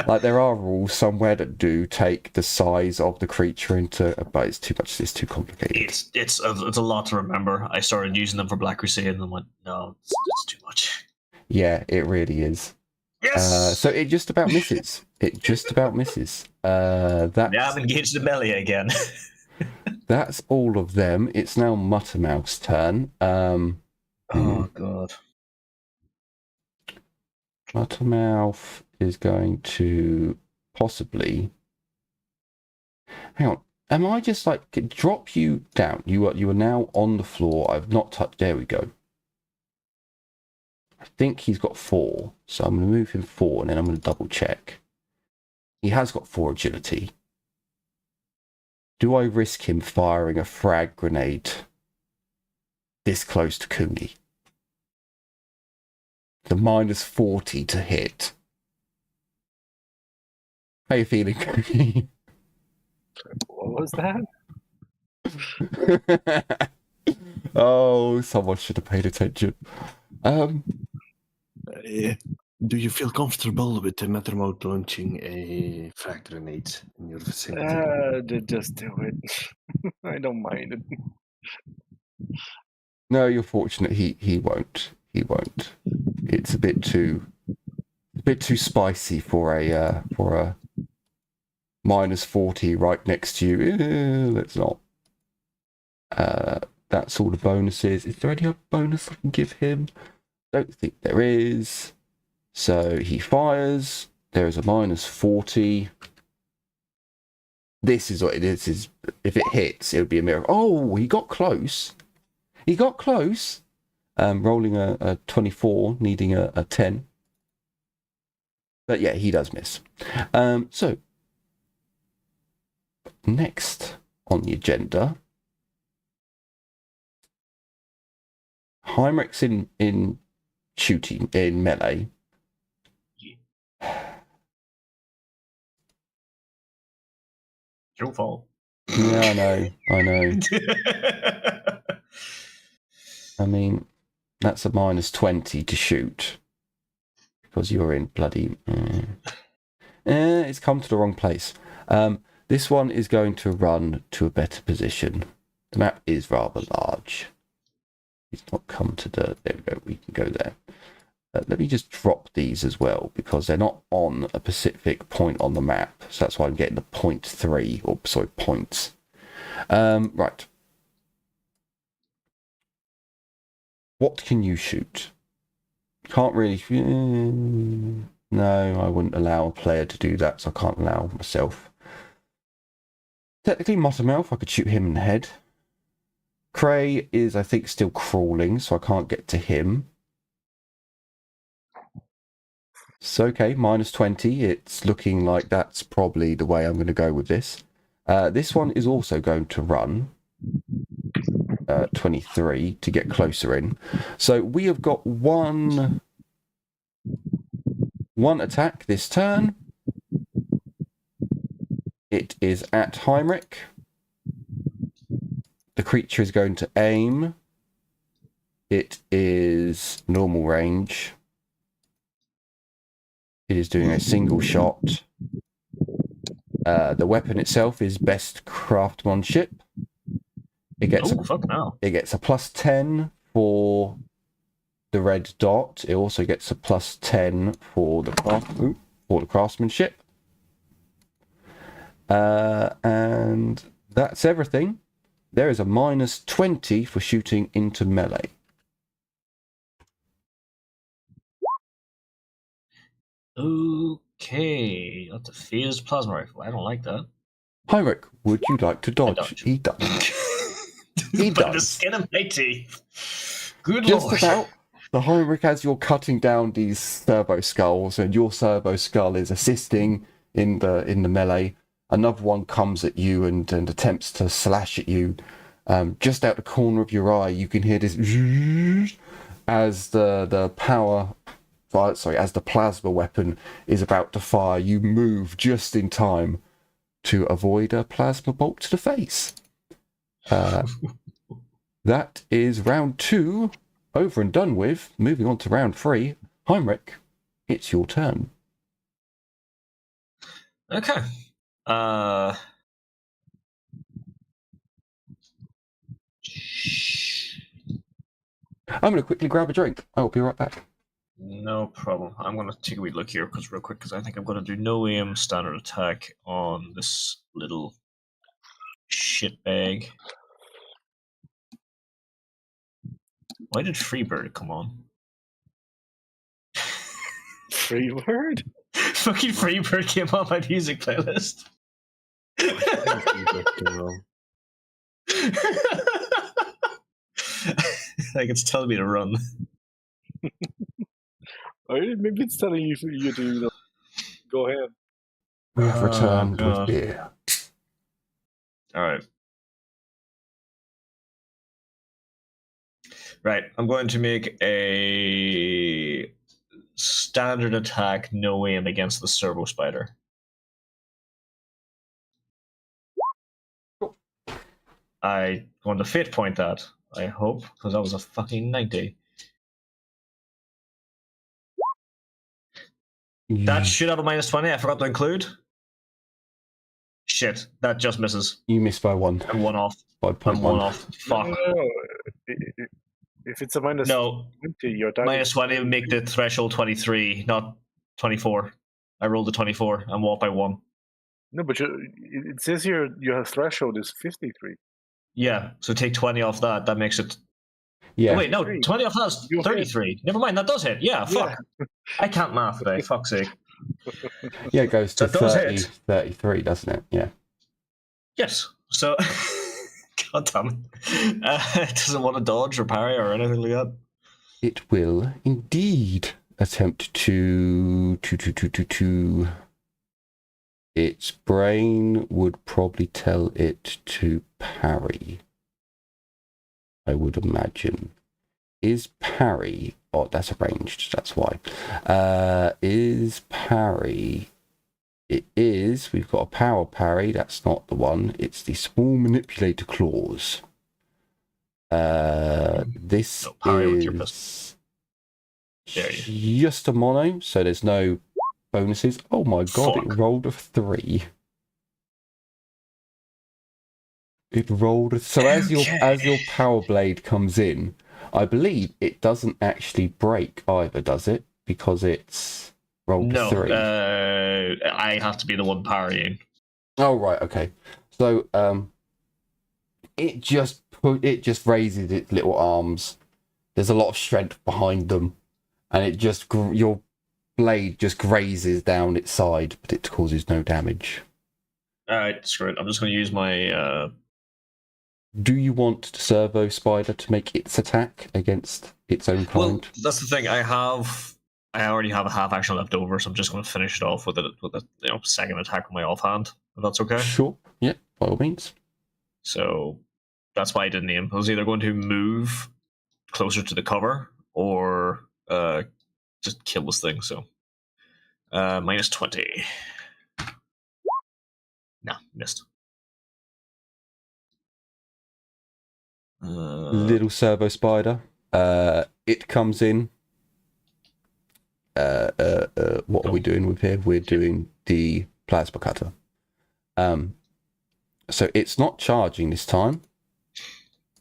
Like, there are rules somewhere that do take the size of the creature into... But it's too much. It's too complicated. It's a lot to remember. I started using them for Black Crusade and then went, no, it's too much. Yeah, it really is. Yes! So it just about misses. Yeah, I've engaged the melee again. That's all of them. It's now Muttermouth's turn. Oh, God. Muttermouth is going to possibly... Hang on. Am I just like... Drop you down. You are now on the floor. I've not touched... There we go. I think he's got 4. So I'm going to move him 4 and then I'm going to double check. He has got 4 agility. Do I risk him firing a frag grenade this close to Cooney? The -40 to hit. How you feeling, Cooney? What was that? Oh, someone should have paid attention. Yeah. Do you feel comfortable with the Metromote launching a frag grenade in your vicinity? Just do it. I don't mind it. No, you're fortunate. He won't. He won't. It's a bit too spicy for a -40 right next to you. Let's not. That's all the bonuses. Is there any other bonus I can give him? Don't think there is. So he fires. There is a -40. This is what it is. If it hits, it would be a miracle. Oh, he got close. He got close. Rolling a 24, needing a 10. But yeah, he does miss. So next on the agenda, Heinrich's in shooting in melee. Your fault. Yeah, I know. I mean, that's a -20 to shoot because you're in bloody. It's come to the wrong place. This one is going to run to a better position. The map is rather large. It's not come to the. There we go. We can go there. Let me just drop these as well because they're not on a specific point on the map. So that's why I'm getting the 0.3 or sorry points. Right. What can you shoot? Can't really. No, I wouldn't allow a player to do that, so I can't allow myself. Technically, Mottermouth, I could shoot him in the head. Cray is, I think, still crawling, so I can't get to him. It's okay, -20. It's looking like that's probably the way I'm going to go with this. This one is also going to run 23 to get closer in. So we have got one attack this turn. It is at Heinrich. The creature is going to aim. It is normal range. It is doing a single shot. The weapon itself is best craftsmanship. It gets it gets a +10 for the red dot. It also gets a +10 for the craftsmanship. And that's everything. There is a -20 for shooting into melee. Okay, that's a phased plasma rifle. I don't like that. Heinrich, would you like to dodge? He does. He By the does. skin of my teeth. Good Just lord. about. The Heinrich, as you're cutting down these servo skulls, and your servo skull is assisting in the melee, another one comes at you and attempts to slash at you. Just out the corner of your eye, you can hear this as the plasma weapon is about to fire. You move just in time to avoid a plasma bolt to the face. That is round 2 over and done with. Moving on to round 3. Heinrich, it's your turn. Okay. I'm going to quickly grab a drink. I'll be right back. No problem. I'm going to take a wee look here real quick because I think I'm going to do no aim standard attack on this little shitbag. Why did Freebird come on? Freebird? Fucking Freebird came on my music playlist. Like it's telling me to run. Maybe it's telling you to go ahead. We have returned with beer. Alright. Right, I'm going to make a standard attack, no aim against the servo spider. I'm going to fate point that, I hope, because that was a fucking 90. That should have a -20. I forgot to include. Shit, that just misses. You missed by one. I'm one off. By I'm 0.1. one off. Fuck. No. If it's a minus No, 20, your target. -20 would make the threshold 23, not 24. I rolled a 24. I'm off by 1. No, but it says here your threshold is 53. Yeah, so take 20 off that. That makes it. Yeah. Oh, wait, no, 20 off that's You hit. 33. Never mind, that does hit. Yeah, fuck. I can't math today. Fuck's sake. Yeah, it goes to That does 30, hit. 33, doesn't it? Yeah. Yes. So, God damn it. It doesn't want to dodge or parry or anything like that. It will indeed attempt to. Its brain would probably tell it to parry. I would imagine. Is parry... Oh, that's arranged, that's why. Is parry... It is. We've got a power parry. That's not the one. It's the small manipulator claws. This No, parry with your is There you just a mono, so there's no bonuses. Oh my god, Fuck. it rolled a 3. It rolled a... So as your power blade comes in, I believe it doesn't actually break either, does it? Because it's rolled a 3. I have to be the one parrying. Oh right, okay. So it just raises its little arms. There's a lot of strength behind them, and it just your blade just grazes down its side, but it causes no damage. All right, screw it. I'm just going to use my. Do you want Servo Spider to make its attack against its own Well, kind? that's the thing. I already have a half action left over, so I'm just going to finish it off with a second attack with my offhand. If that's okay. Sure. Yeah, by all means. So that's why I didn't aim. I was either going to move closer to the cover or just kill this thing. So -20. No, missed. Little Servo Spider. It comes in. What are we doing with here? We're doing the plasma cutter. So it's not charging this time.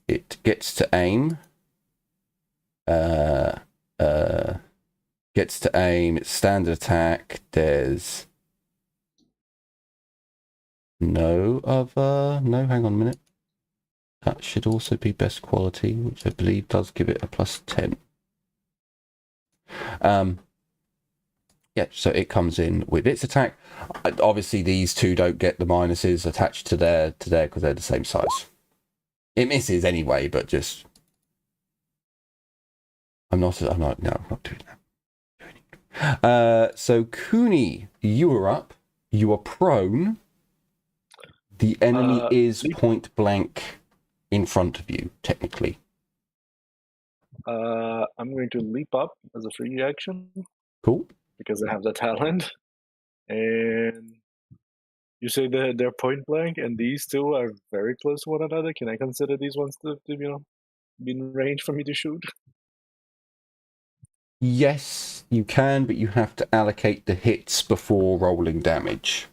It gets to aim. Gets to aim. It's standard attack. There's no other. No, hang on a minute. That should also be best quality, which I believe does give it a +10. Yeah, so it comes in with its attack. Obviously, these two don't get the minuses attached to their because they're the same size. It misses anyway, but just I'm not doing that. So Cooney, you are up. You are prone. The enemy is point blank in front of you, technically. I'm going to leap up as a free action Cool. because I have the talent. And you say that they're point blank, and these two are very close to one another. Can I consider these ones to be in range for me to shoot? Yes, you can, but you have to allocate the hits before rolling damage.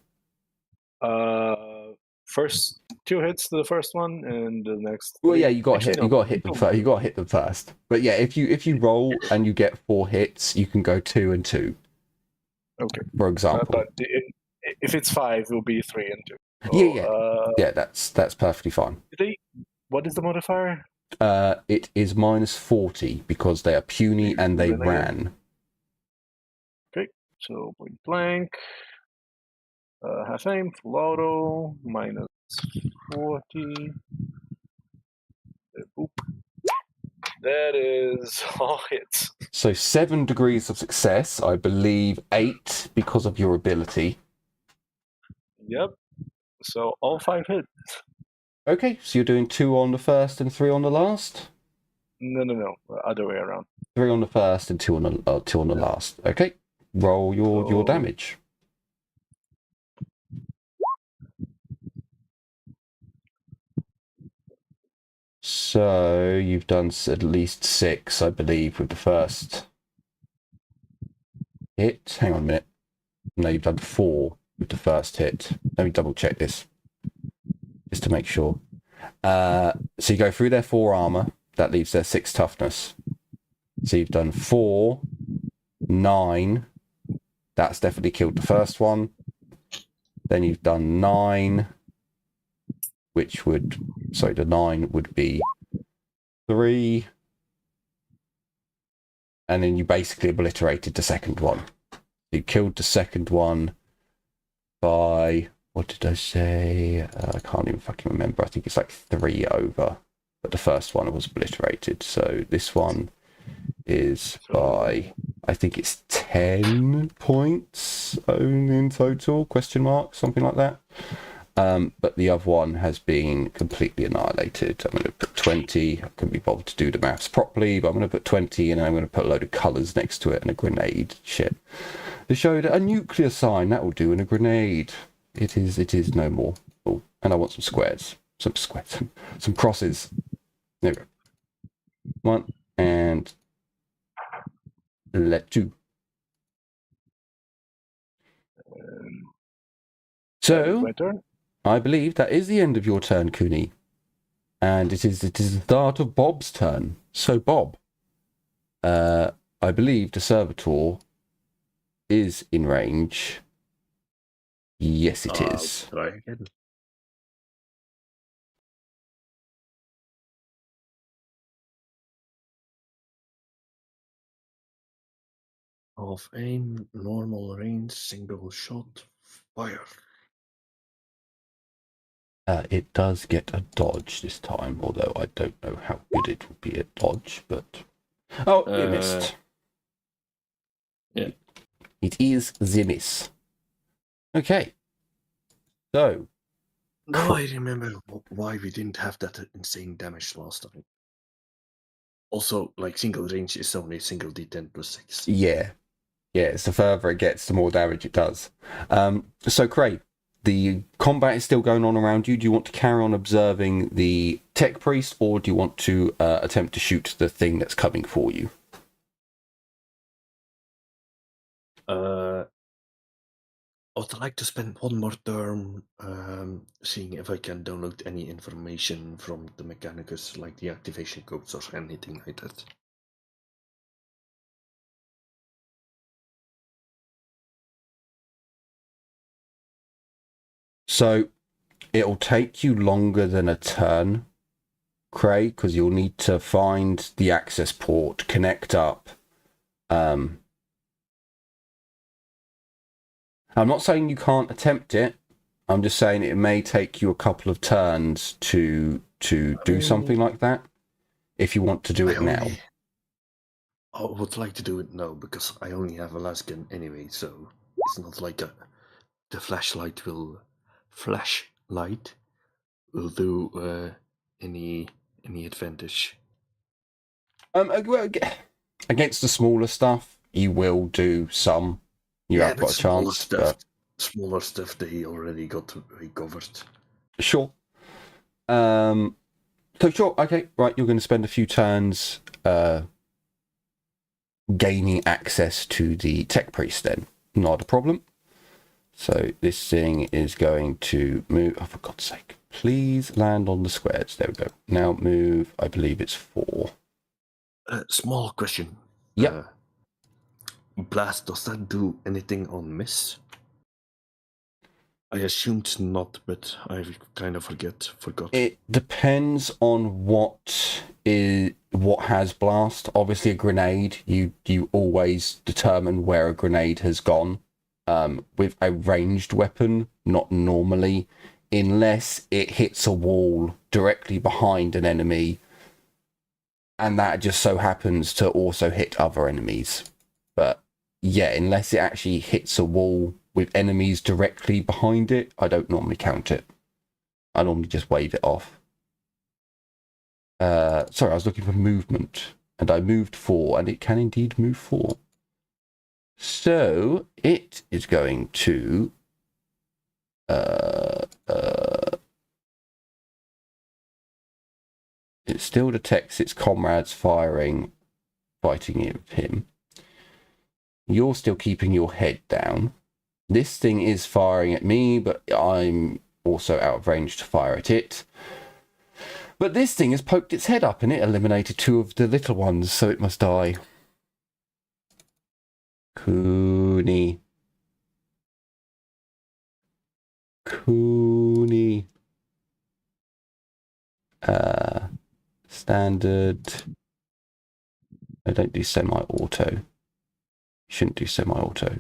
First 2 hits to the first one, and the next. Well, 3. yeah, you got Actually, hit. no, You got hit them first. You got hit them first. But yeah, if you roll and you get 4 hits, you can go 2 and 2. Okay. For example. But if it's 5, it will be 3 and 2. Yeah. Yeah, that's perfectly fine. What is the modifier? It is -40 because they are puny and they ran. Okay, so point blank. Half aim, full auto, -40. Boop. That is all hits. So 7 degrees of success, I believe 8 because of your ability. Yep. So all 5 hit. Okay, so you're doing 2 on the first and 3 on the last? No. Other way around. 3 on the first and 2 on the last. Okay, roll your damage. So you've done at least 6, I believe, with the first hit. Hang on a minute. No, you've done 4 with the first hit. Let me double check this just to make sure. So you go through their 4 armor. That leaves their 6 toughness. So you've done 4, 9. That's definitely killed the first one. Then you've done 9, which would... Sorry, the 9 would be 3. And then you basically obliterated the second one. You killed the second one by... What did I say? I can't even fucking remember. I think it's like 3 over. But the first one was obliterated. So this one is by... I think it's 10 points only in total, question mark, something like that. But the other one has been completely annihilated. I'm going to put 20. I couldn't be bothered to do the maths properly, but I'm going to put 20 and then I'm going to put a load of colours next to it and a grenade. Shit. They showed a nuclear sign. That will do, and a grenade. It is no more. Oh, and I want some squares. Some crosses. There we go. 1 and let 2. So, my turn. I believe that is the end of your turn, Cooney. And it is the start of Bob's turn. So, Bob, I believe the servitor is in range. Yes, it is. Try again. Of aim, normal range, single shot, fire. It does get a dodge this time, although I don't know how good it will be at dodge, but... Oh, it missed. Yeah. It is the miss. Okay. So... Now I remember why we didn't have that insane damage last time. Also, like, single range is only single d10 plus 6. Yeah. Yeah, it's the further it gets, the more damage it does. So, Craig, the combat is still going on around you. Do you want to carry on observing the tech priest, or do you want to attempt to shoot the thing that's coming for you? I would like to spend one more turn seeing if I can download any information from the Mechanicus, like the activation codes or anything like that. So, it'll take you longer than a turn, Craig, because you'll need to find the access port, connect up. I'm not saying you can't attempt it. I'm just saying it may take you a couple of turns to do something like that, if you want to do it now. I would like to do it now, because I only have a lasgun anyway, so it's not like the flashlight will do any advantage. Well, against the smaller stuff, you will do some. You have got a chance. Smaller stuff they already got recovered. Sure. So sure, okay, right, you're going to spend a few turns gaining access to the tech priest then. Not a problem. So this thing is going to move, oh, for God's sake, please land on the squares. There we go. Now move, I believe it's 4. Small question. Yep. Blast, does that do anything on miss? I assumed not, but I kind of forgot. It depends on what has blast. Obviously, a grenade, you always determine where a grenade has gone. With a ranged weapon, not normally, unless it hits a wall directly behind an enemy, and that just so happens to also hit other enemies. But yeah, unless it actually hits a wall with enemies directly behind it, I don't normally count it. I normally just wave it off. Sorry, I was looking for movement, and I moved 4, and it can indeed move 4. So it is going to it still detects its comrades fighting him. You're still keeping your head down. This thing is firing at me, but I'm also out of range to fire at it. But this thing has poked its head up and it eliminated 2 of the little ones, so it must die. Cooney. Standard. I don't do semi-auto. Shouldn't do semi-auto.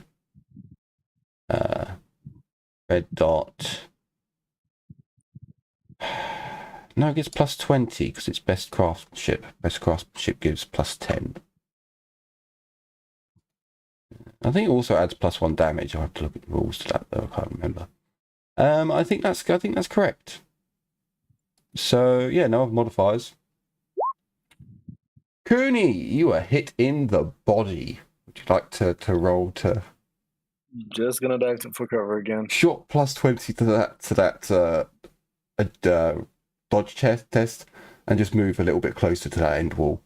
Red dot. No, it gets plus 20 because it's best craftsmanship. Best craftsmanship gives plus 10. I think it also adds plus 1 damage. I'll have to look at the rules to that though. I can't remember. I think that's correct. So yeah, no other modifiers. Cooney, you are hit in the body. Would you like to roll to? Just gonna dive for cover again. Short plus 20 to that dodge test, and just move a little bit closer to that end wall.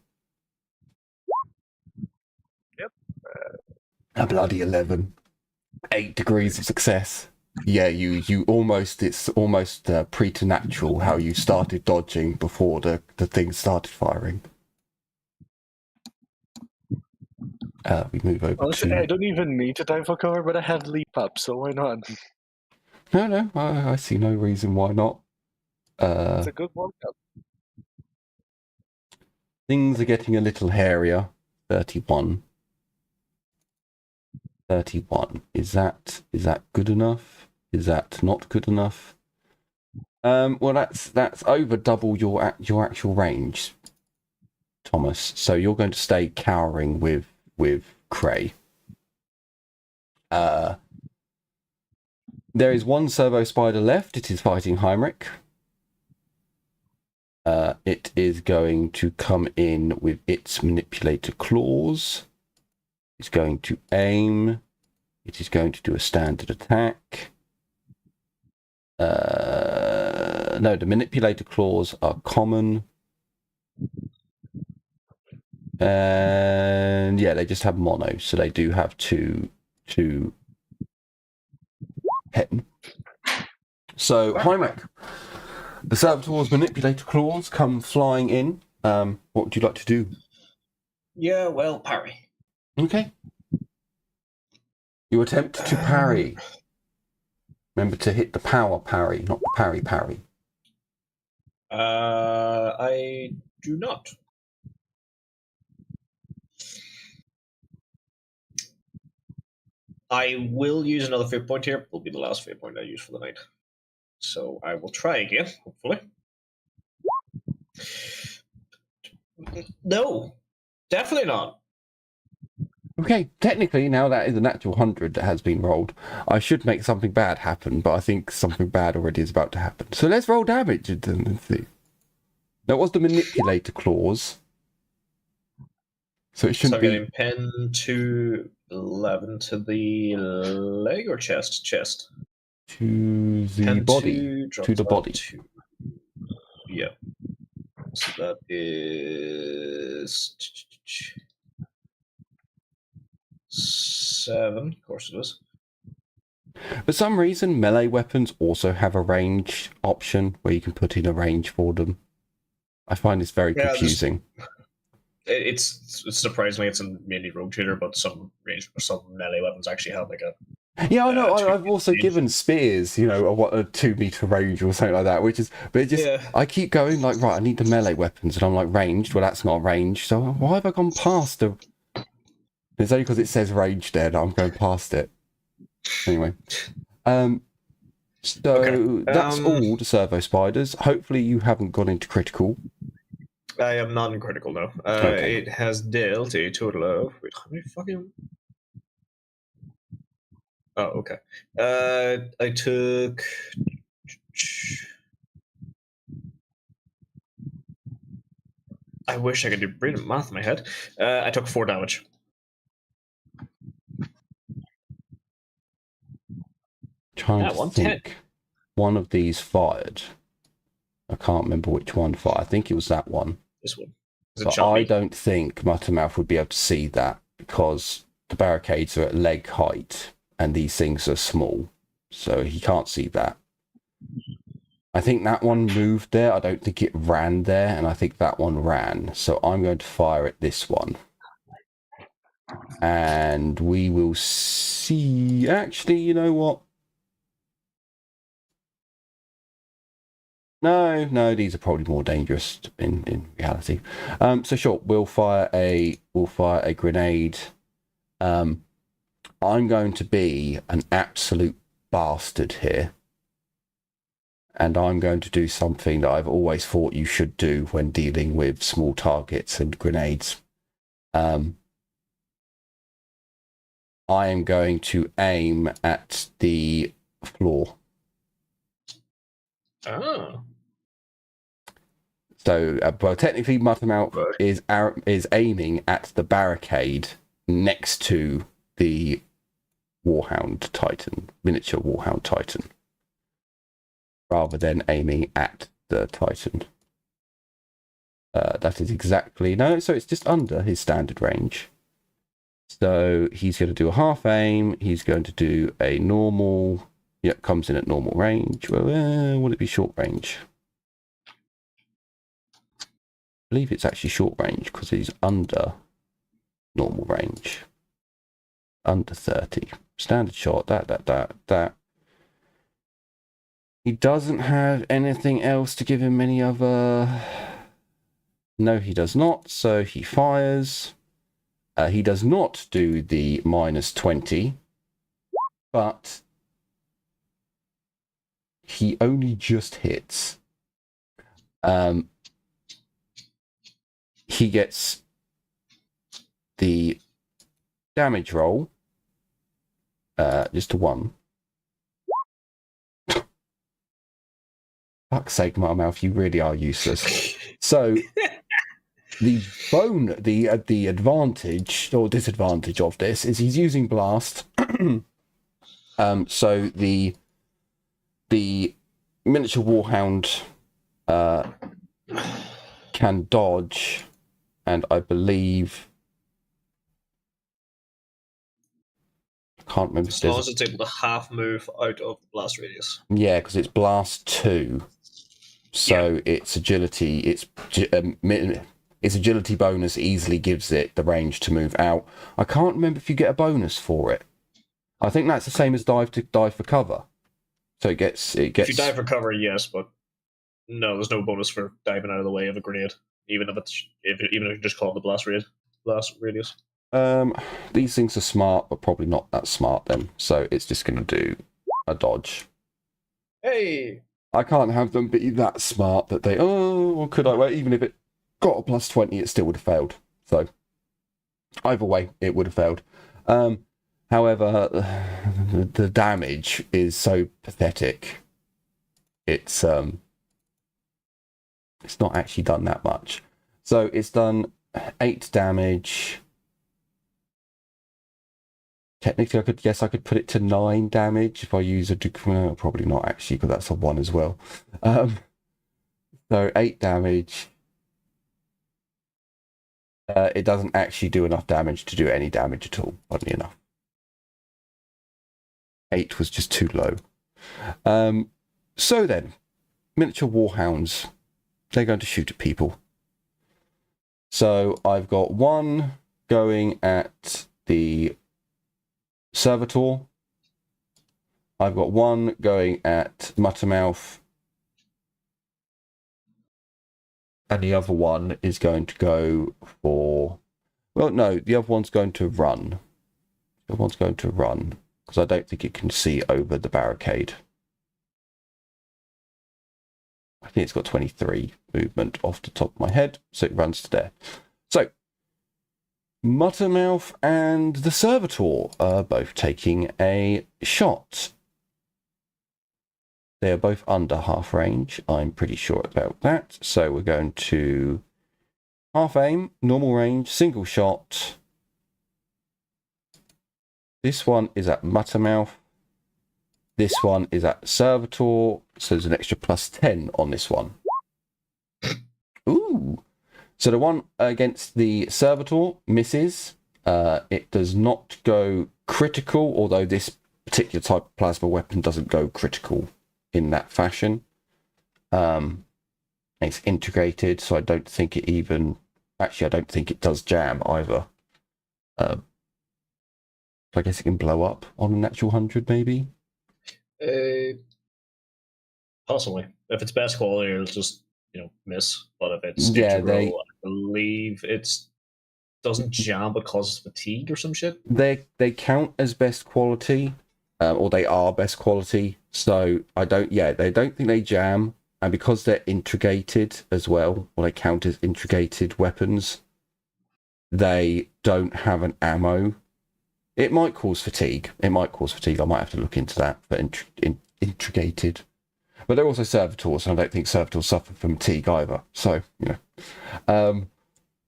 Yep. A bloody 11. 8 degrees of success. Yeah, you almost, it's almost preternatural how you started dodging before the thing started firing. We move over Honestly, to... I don't even need to dive for cover, but I have leap up, so why not? No, I see no reason why not. It's a good workout. Things are getting a little hairier. 31. 31. Is that good enough? Is that not good enough? Well, that's over double your actual range, Thomas. So you're going to stay cowering with Cray. There is one servo spider left. It is fighting Heinrich. It is going to come in with its manipulator claws. It's going to aim. It is going to do a standard attack. No, the manipulator claws are common. And yeah, they just have mono, so they do have two head. So Heinrich, the Servitor's manipulator claws come flying in. What would you like to do? Yeah, well, parry. Okay. You attempt to parry. Remember to hit the power parry, not the parry. I do not. I will use another fate point here. It will be the last fate point I use for the night. So I will try again, hopefully. No, definitely not. Okay, technically, now that is a natural 100 that has been rolled, I should make something bad happen, but I think something bad already is about to happen. So let's roll damage and see. That was the manipulator clause. So it shouldn't be... So I'm getting 10 to 11 to the leg or chest? Chest. To the body. To the body. Yeah. So that is 7. Of course it is. For some reason, melee weapons also have a range option where you can put in a range for them. I find this very confusing. It's surprisingly, it's a mainly rogue shooter, but some melee weapons actually have like a... Yeah, I know. I've also given spears, you know, a 2 meter range or something like that, which is, but it just, yeah. I keep going like, right, I need the melee weapons, and I'm like, ranged. Well, that's not ranged. So why have I gone past the? It's only because it says ranged there that I'm going past it. Anyway, so that's all the servo spiders. Hopefully, you haven't gone into critical. I am not in critical now. Okay. It has dealt a total of... Wait, how many fucking... Oh, okay. I took... I wish I could do brilliant math in my head. I took 4 damage. Trying to think. One of these fired. I can't remember which one fired. I think it was that one. This one. But I don't think Muttermouth would be able to see that because the barricades are at leg height and these things are small, so he can't see that. I think that one moved there. I don't think it ran there, and I think that one ran. So I'm going to fire at this one. And we will see... Actually, you know what? No, these are probably more dangerous in reality. So sure, we'll fire a grenade. I'm going to be an absolute bastard here. And I'm going to do something that I've always thought you should do when dealing with small targets and grenades. I am going to aim at the floor. Oh. So, well, technically, Muttermouth is aiming at the barricade next to the Warhound Titan, miniature Warhound Titan, rather than aiming at the Titan. That is exactly... No, so it's just under his standard range. So he's going to do a half aim. He's going to do a normal... Yep, comes in at normal range. Well, would it be short range? I believe it's actually short range because he's under normal range. Under 30. Standard shot, that. He doesn't have anything else to give him any other... No, he does not. So he fires. He does not do the -20, but he only just hits. He gets the damage roll, just a 1. Fuck's sake, Muttermouth, you really are useless. So the advantage or disadvantage of this is he's using blast. So the miniature Warhound can dodge, and I believe I can't remember. As long as it's able to half move out of the blast radius. Yeah, because it's blast 2. So its agility, its agility bonus easily gives it the range to move out. I can't remember if you get a bonus for it. I think that's the same as dive for cover. So it gets. If you dive for cover, yes, but no, there's no bonus for diving out of the way of a grenade, even if you just call it the blast radius. These things are smart, but probably not that smart then. So it's just going to do a dodge. Hey. I can't have them be that smart that they, or could I? Well, even if it got a +20, it still would have failed. So, either way, it would have failed. However, the damage is so pathetic. It's not actually done that much. So, it's done 8 damage. Technically, I could put it to 9 damage if I use a... probably not, actually, because that's a 1 as well. So, 8 damage. It doesn't actually do enough damage to do any damage at all, oddly enough. 8 was just too low. So then, miniature Warhounds. They're going to shoot at people. So, I've got 1 going at the... Servitor. I've got 1 going at Muttermouth. And the other one is going to go for... Well, no, the other one's going to run. The other one's going to run, because I don't think it can see over the barricade. I think it's got 23 movement off the top of my head, so it runs to there. So, Muttermouth and the Servitor are both taking a shot. They are both under half range. I'm pretty sure about that. So we're going to half aim, normal range, single shot. This one is at Muttermouth. This one is at Servitor. So there's an extra +10 on this one. Ooh. So the one against the Servitor misses. It does not go critical, although this particular type of plasma weapon doesn't go critical in that fashion. It's integrated, so I don't think it even... Actually, I don't think it does jam either. So I guess it can blow up on a natural 100, maybe? Possibly. If it's best quality, it'll just, miss. But if it's Yeah, integral, I believe it doesn't jam but causes fatigue or some shit. They count as best quality, or they are best quality. So they don't think they jam, and because they're integrated as well, or they count as integrated weapons, they don't have an ammo. It might cause fatigue. I might have to look into that for integrated. But they're also servitors, and I don't think servitors suffer from fatigue either. So,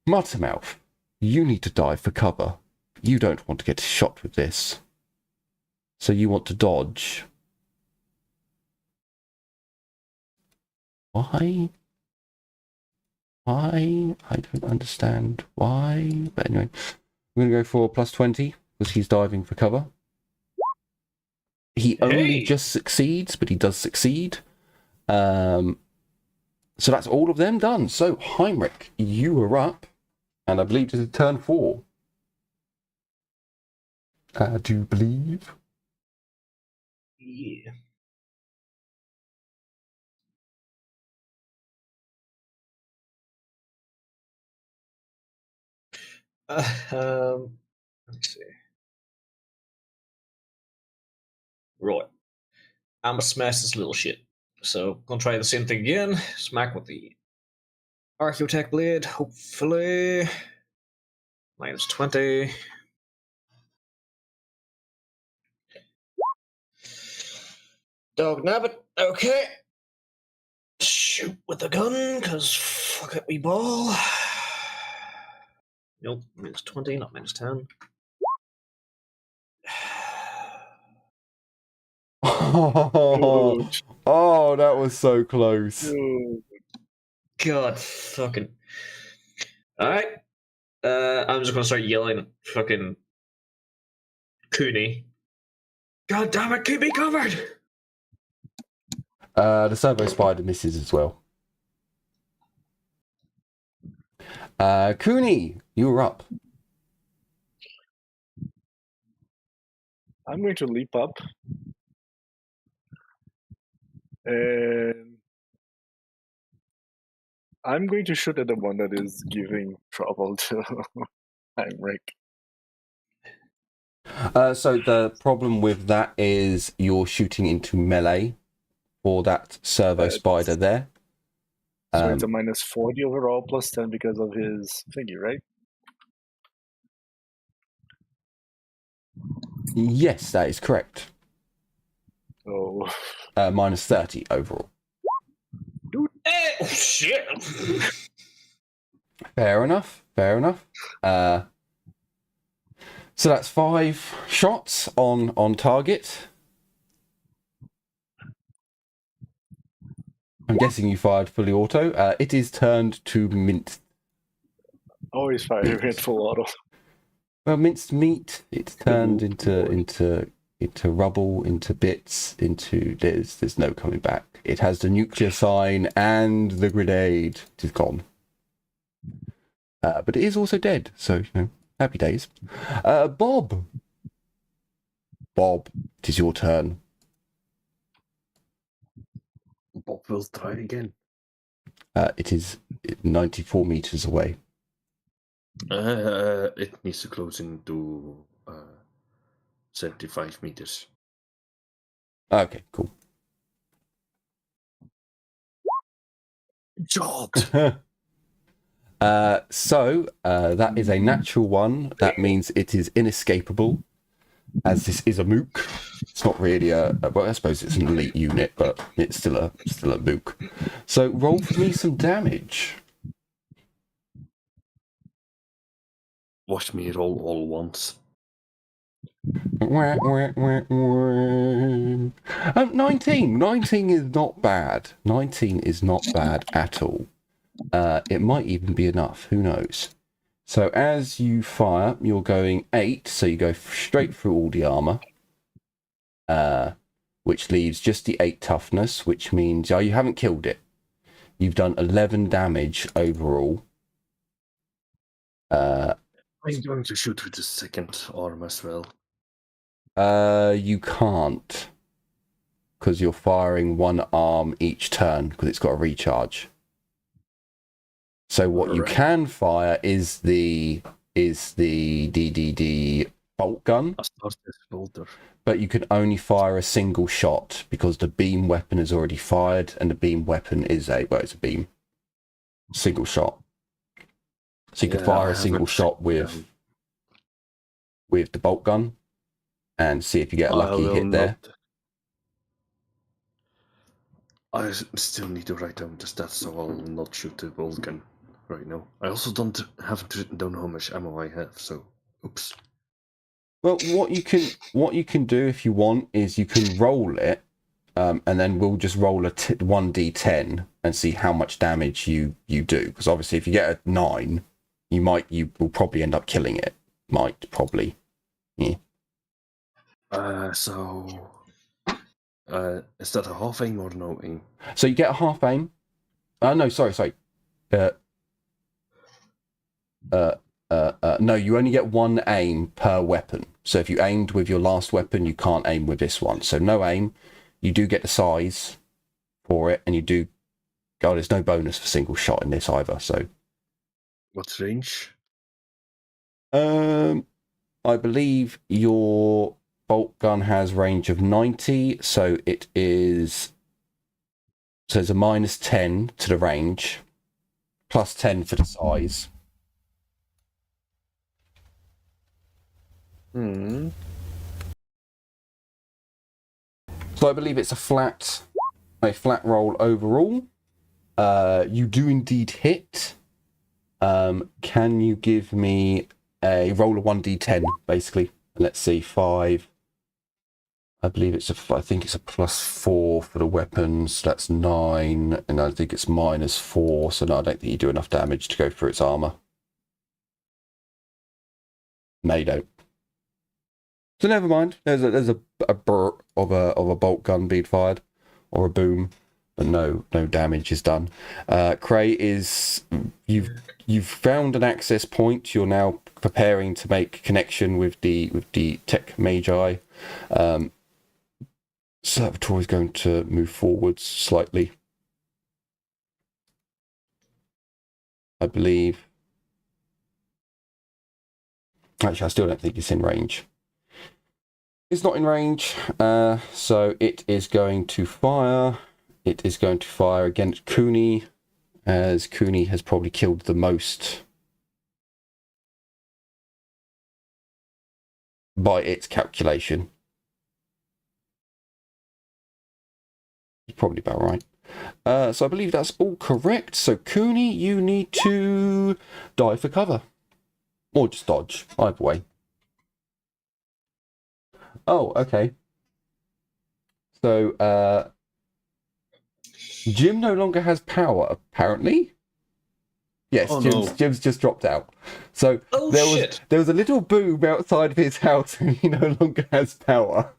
Muttermouth, you need to dive for cover. You don't want to get shot with this. So you want to dodge. Why? I don't understand why. But anyway, we're going to go for plus 20, because he's diving for cover. He only just succeeds, but he does succeed. So that's all of them done. So, Heinrich, you are up. And I believe this is turn 4. I do believe. Yeah. Let me see. Right. I'm gonna smash this little shit. So, gonna try the same thing again. Smack with the Archaeotech Blade, hopefully. Minus 20. Dog nabbit, okay. Shoot with the gun, because fuck it, we ball. Nope, minus 20, not minus 10. Oh, that was so close. God fucking. Alright. I'm just gonna start yelling at fucking Cooney. God damn it, keep me covered! The servo spider misses as well. Cooney, you're up. I'm going to leap up. And I'm going to shoot at the one that is giving trouble to Heinrich. So the problem with that is you're shooting into melee for that servo spider there. So it's a minus 40 overall, plus 10 because of his thingy, right? Yes, that is correct. So... minus 30 overall. Oh, shit! Fair enough. So that's 5 shots on target. I'm guessing you fired fully auto. It is turned to mint. Always fire at full auto. Well, minced meat. It's turned into rubble, into bits, into there's no coming back. It has the nuclear sign and the grenade. It is gone. But it is also dead. So happy days. Bob, it is your turn. Bob will try again. It is 94 meters away. It needs to close into 75 meters. Okay, cool. Jogged! So that is a natural one. That means it is inescapable, as this is a mook. It's not really well, I suppose it's an elite unit, but it's still a mook. So roll for me some damage. Watch me roll all once. 19 is not bad. 19 is not bad at all. It might even be enough, who knows. So as you fire, you're going 8, so you go straight through all the armor. which leaves just the 8 toughness, which means you haven't killed it. You've done 11 damage overall. I'm going to shoot with the second arm as well. You can't, because you're firing one arm each turn because it's got a recharge. So what you can fire is the bolt gun. I start this bolter. But you can only fire a single shot because the beam weapon is already fired, and the beam weapon is it's a beam. Single shot. So you can fire a single shot with the bolt gun and see if you get a lucky hit there. I still need to write down the stats, so I'll not shoot the bolt gun right now. I also haven't written down how much ammo I have, so oops. Well, what you can do if you want is you can roll it, and then we'll just roll a 1d10 and see how much damage you do. Because obviously, if you get a 9, you will probably end up killing it. Yeah. Is that a half aim or no aim? So you get a half aim. No, sorry. No, you only get one aim per weapon. So if you aimed with your last weapon, you can't aim with this one. So no aim. You do get the size for it, and you do. God, there's no bonus for single shot in this either. So, what's range? I believe your bolt gun has range of 90, so it is. So there's a -10 to the range, +10 for the size. So I believe it's a flat roll overall. You do indeed hit. Can you give me a roll of 1d10 basically? Let's see, 5. I believe I think it's a +4 for the weapons. That's 9, and I think it's -4. So no, I don't think you do enough damage to go through its armor. No, you don't. So never mind. There's a burr of a bolt gun being fired, or a boom, but no damage is done. Cray is you've found an access point. You're now preparing to make connection with the tech magi. Salvatore is going to move forwards slightly, I believe. Actually, I still don't think it's in range. It's not in range, so it is going to fire. It is going to fire against Cooney, as Cooney has probably killed the most by its calculation. It's probably about right. So I believe that's all correct. So Cooney, you need to dive for cover. Or just dodge, either way. Oh, okay. So, Jim no longer has power, apparently. Yes, Jim's just dropped out. So there was a little boom outside of his house, and he no longer has power.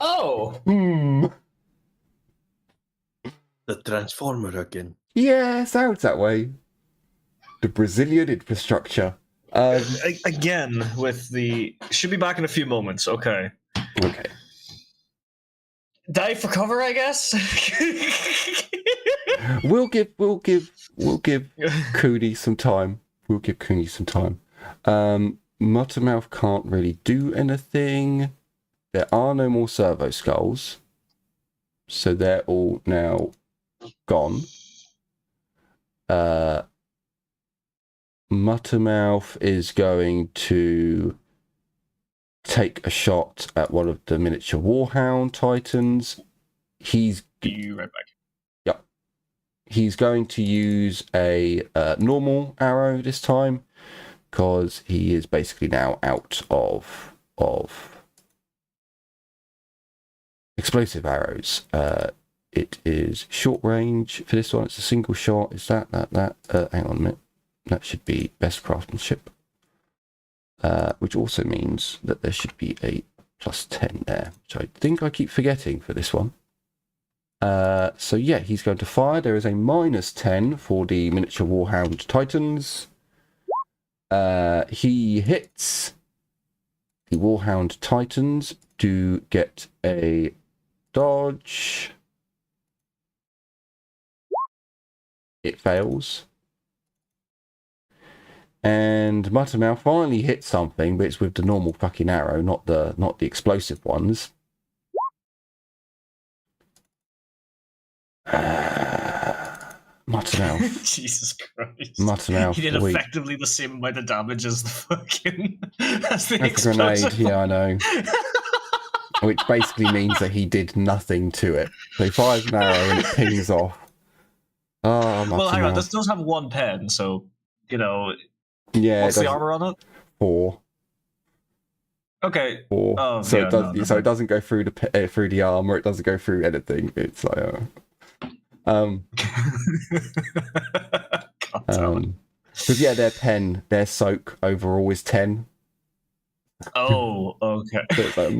Oh. The Transformer again. Yeah, sounds that way. The Brazilian infrastructure. Again, with the should be back in a few moments. Okay. Okay. Dive for cover, I guess. We'll give Cooney some time. We'll give Cooney some time. Muttermouth can't really do anything. There are no more servo skulls, so they're all now gone. Muttermouth is going to take a shot at one of the miniature Warhound Titans. He's you right back. Yep. He's going to use a normal arrow this time, because he is basically now out of explosive arrows. It is short range for this one. It's a single shot. Is that? Hang on a minute. That should be best craftsmanship, which also means that there should be a plus 10 there, which I think I keep forgetting for this one. So yeah, he's going to fire. There is a minus 10 for the miniature Warhound Titans. He hits. The Warhound Titans do get a dodge. It fails. And Muttermouth finally hits something, but it's with the normal fucking arrow, not the explosive ones. Muttermouth. Jesus Christ. Muttermouth. He did effectively the same amount of damage as the fucking as the That's a grenade, explosive. yeah, I know. Which basically means that he did nothing to it. So he fires an arrow and it pings off. Oh, well, hang on, Muttermouth. this does have one pen, so, you know, Yeah, what's the armor on it? 4. Okay. Or Oh, so yeah, it does. no, So it doesn't go through the armor. It doesn't go through anything. It's like, because yeah, their soak overall is 10. Oh, okay. So, it's like,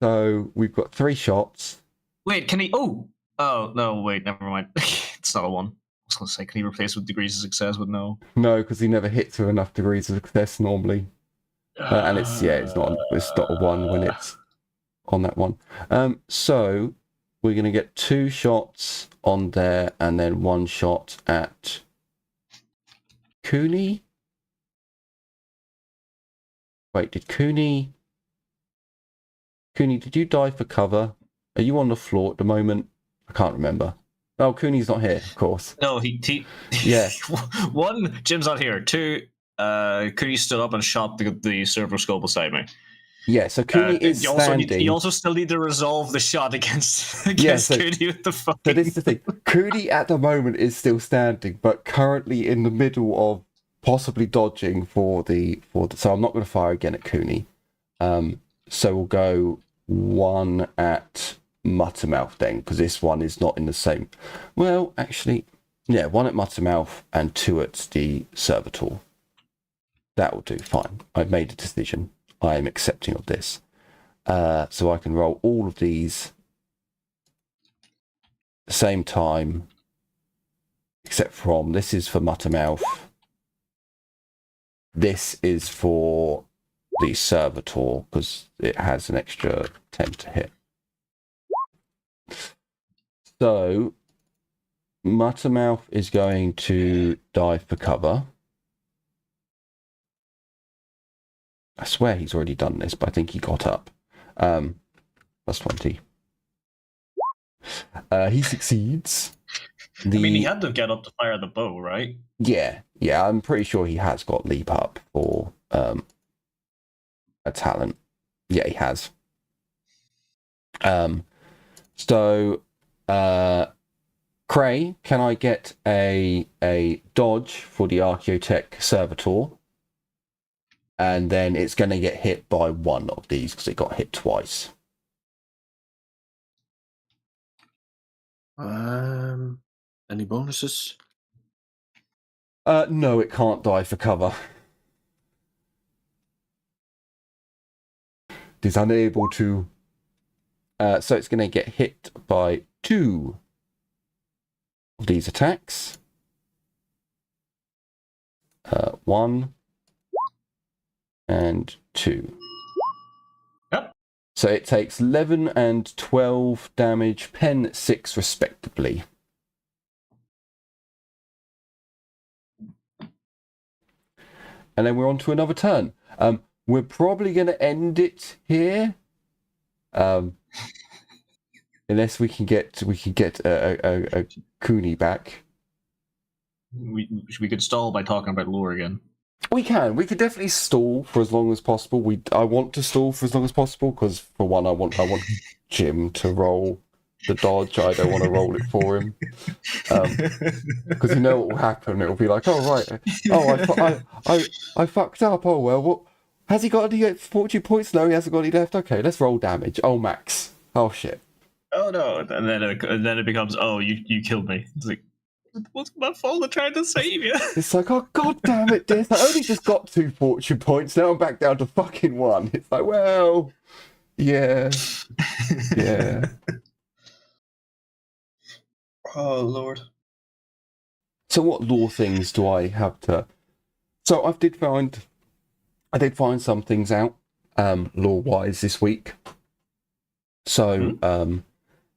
so we've got 3 shots. Wait, can he? Oh, no, wait, never mind. It's not a 1. I was going to say, can he replace with degrees of success? But no. No, because he never hits with enough degrees of success normally. And it's not a 1 when it's on that one. So we're going to get 2 shots on there and then 1 shot at Cooney. Wait, did Cooney, did you die for cover? Are you on the floor at the moment? I can't remember. Oh, Cooney's not here, of course. No, he Yeah. 1, Jim's not here. 2, Cooney stood up and shot the servo skull beside me. Yeah, so Cooney is standing. You also still need to resolve the shot against so, Cooney with the fucking... So this is the thing. Cooney at the moment is still standing, but currently in the middle of possibly dodging for the so I'm not going to fire again at Cooney. So we'll go 1 at Muttermouth then, because this one is not in the same. Well, actually, yeah, 1 at Muttermouth and 2 at the Servitor. That will do, fine. I've made a decision. I am accepting of this. So I can roll all of these at the same time, except from this is for Muttermouth. This is for the Servitor because it has an extra 10 to hit. So Muttermouth is going to dive for cover. I swear he's already done this, but I think he got up. Plus 20. He succeeds. I mean, he had to get up to fire the bow, right? Yeah, I'm pretty sure he has got leap up for a talent. Yeah, he has. So, Cray, can I get a dodge for the Archaeotech Servitor? And then it's going to get hit by 1 of these because it got hit twice. Any bonuses? No, it can't die for cover. It is unable to. So it's going to get hit by 2 of these attacks. 1 and 2. Yep. So it takes 11 and 12 damage, pen 6 respectively. And then we're on to another turn. We're probably going to end it here, unless we can get a Cooney back. We could stall by talking about lore again. We could definitely stall for as long as possible. I want to stall for as long as possible because, for one, I want Jim to roll the dodge. I don't want to roll it for him because you know what will happen. It will be like, oh right, I fucked up. Oh well, what has he got? Any fortune points? No, he hasn't got any left. Okay, let's roll damage. Oh max. Oh shit. Oh no! And then it becomes, oh, you killed me. It's like, What's my fault? I'm trying to save you. It's like, oh, god damn it, Dis. I only just got 2 fortune points. Now I'm back down to fucking 1. It's like, well, yeah. Yeah. Oh, Lord. So what lore things do I have to... So I did find some things out, lore-wise this week. So,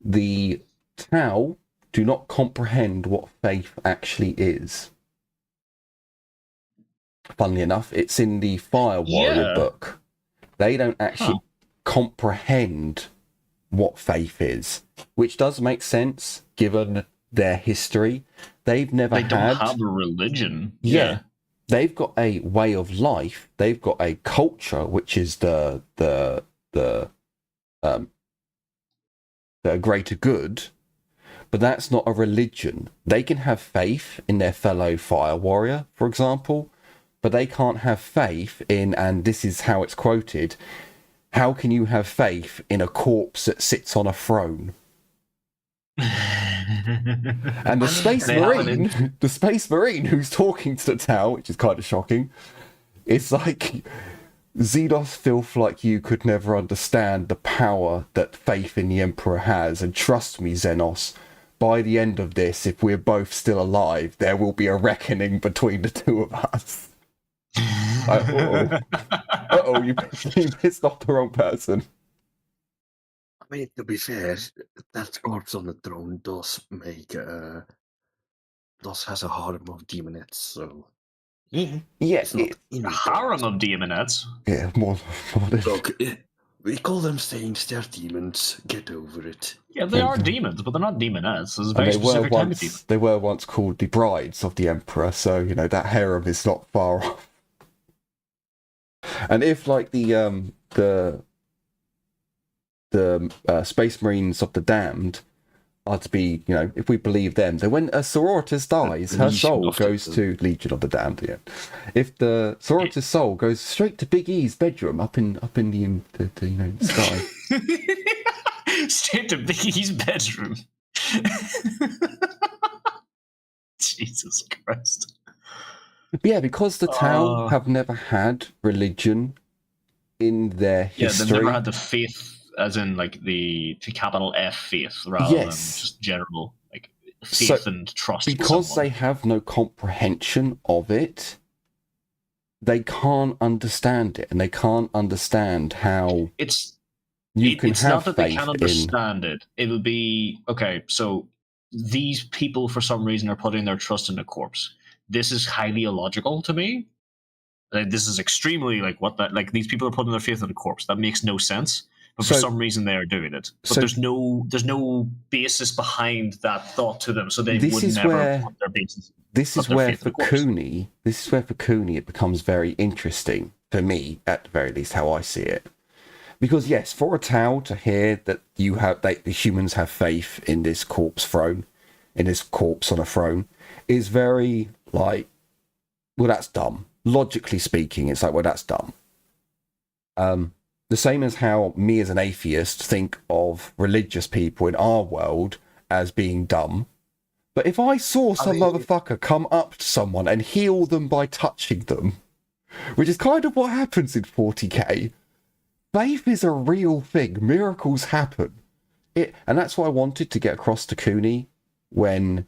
the Tau do not comprehend what faith actually is. Funnily enough, it's in the Fire Warrior book. They don't actually comprehend what faith is, which does make sense given their history. They don't have a religion. Yeah. They've got a way of life. They've got a culture, which is the greater good. But that's not a religion. They can have faith in their fellow fire warrior, for example, but they can't have faith in, and this is how it's quoted, how can you have faith in a corpse that sits on a throne? And the Space Marine who's talking to the Tau, which is kind of shocking, it's like, Xenos filth like you could never understand the power that faith in the Emperor has, and trust me, Xenos, by the end of this, if we're both still alive, there will be a reckoning between the two of us. Uh-oh, you pissed off the wrong person. I mean, to be fair, that corpse on the throne does has a harem of demonettes, so... Yeah, it's not a harem of demonettes? Yeah, more than... Look, we call them saints, they're demons, get over it. Yeah, they are demons, but they're not demonettes. There's a very specific type of demon. They were once called the brides of the Emperor, so, you know, that harem is not far off. And if, like, the Space Marines of the Damned are to be, you know, if we believe them, then when a Sororitas dies, her soul goes to Legion of the Damned. Yeah, if the Sororitas soul goes straight to Big E's bedroom up in the sky, straight to Big E's bedroom. Jesus Christ. Yeah, because the Tau have never had religion in their history. Yeah, they've never had the faith, as in like the capital F faith, rather than just general like faith and trust. Because they have no comprehension of it, they can't understand it, and they can't understand how it's have not that they faith can't understand it. It would be okay. So these people, for some reason, are putting their trust in a corpse. This is highly illogical to me. This is extremely these people are putting their faith in a corpse. That makes no sense. But for some reason they are doing it. But there's no basis behind that thought to them. So they would never put their basis. This is where for Cooney it becomes very interesting, for me, at the very least, how I see it. Because yes, for a Tau to hear that the humans have faith in this corpse throne, in this corpse on a throne, is very like, well, that's dumb. Logically speaking, it's like, well, that's dumb. The same as how me as an atheist think of religious people in our world as being dumb. But if I saw some motherfucker come up to someone and heal them by touching them, which is kind of what happens in 40k, faith is a real thing. Miracles happen. And that's what I wanted to get across to Cooney when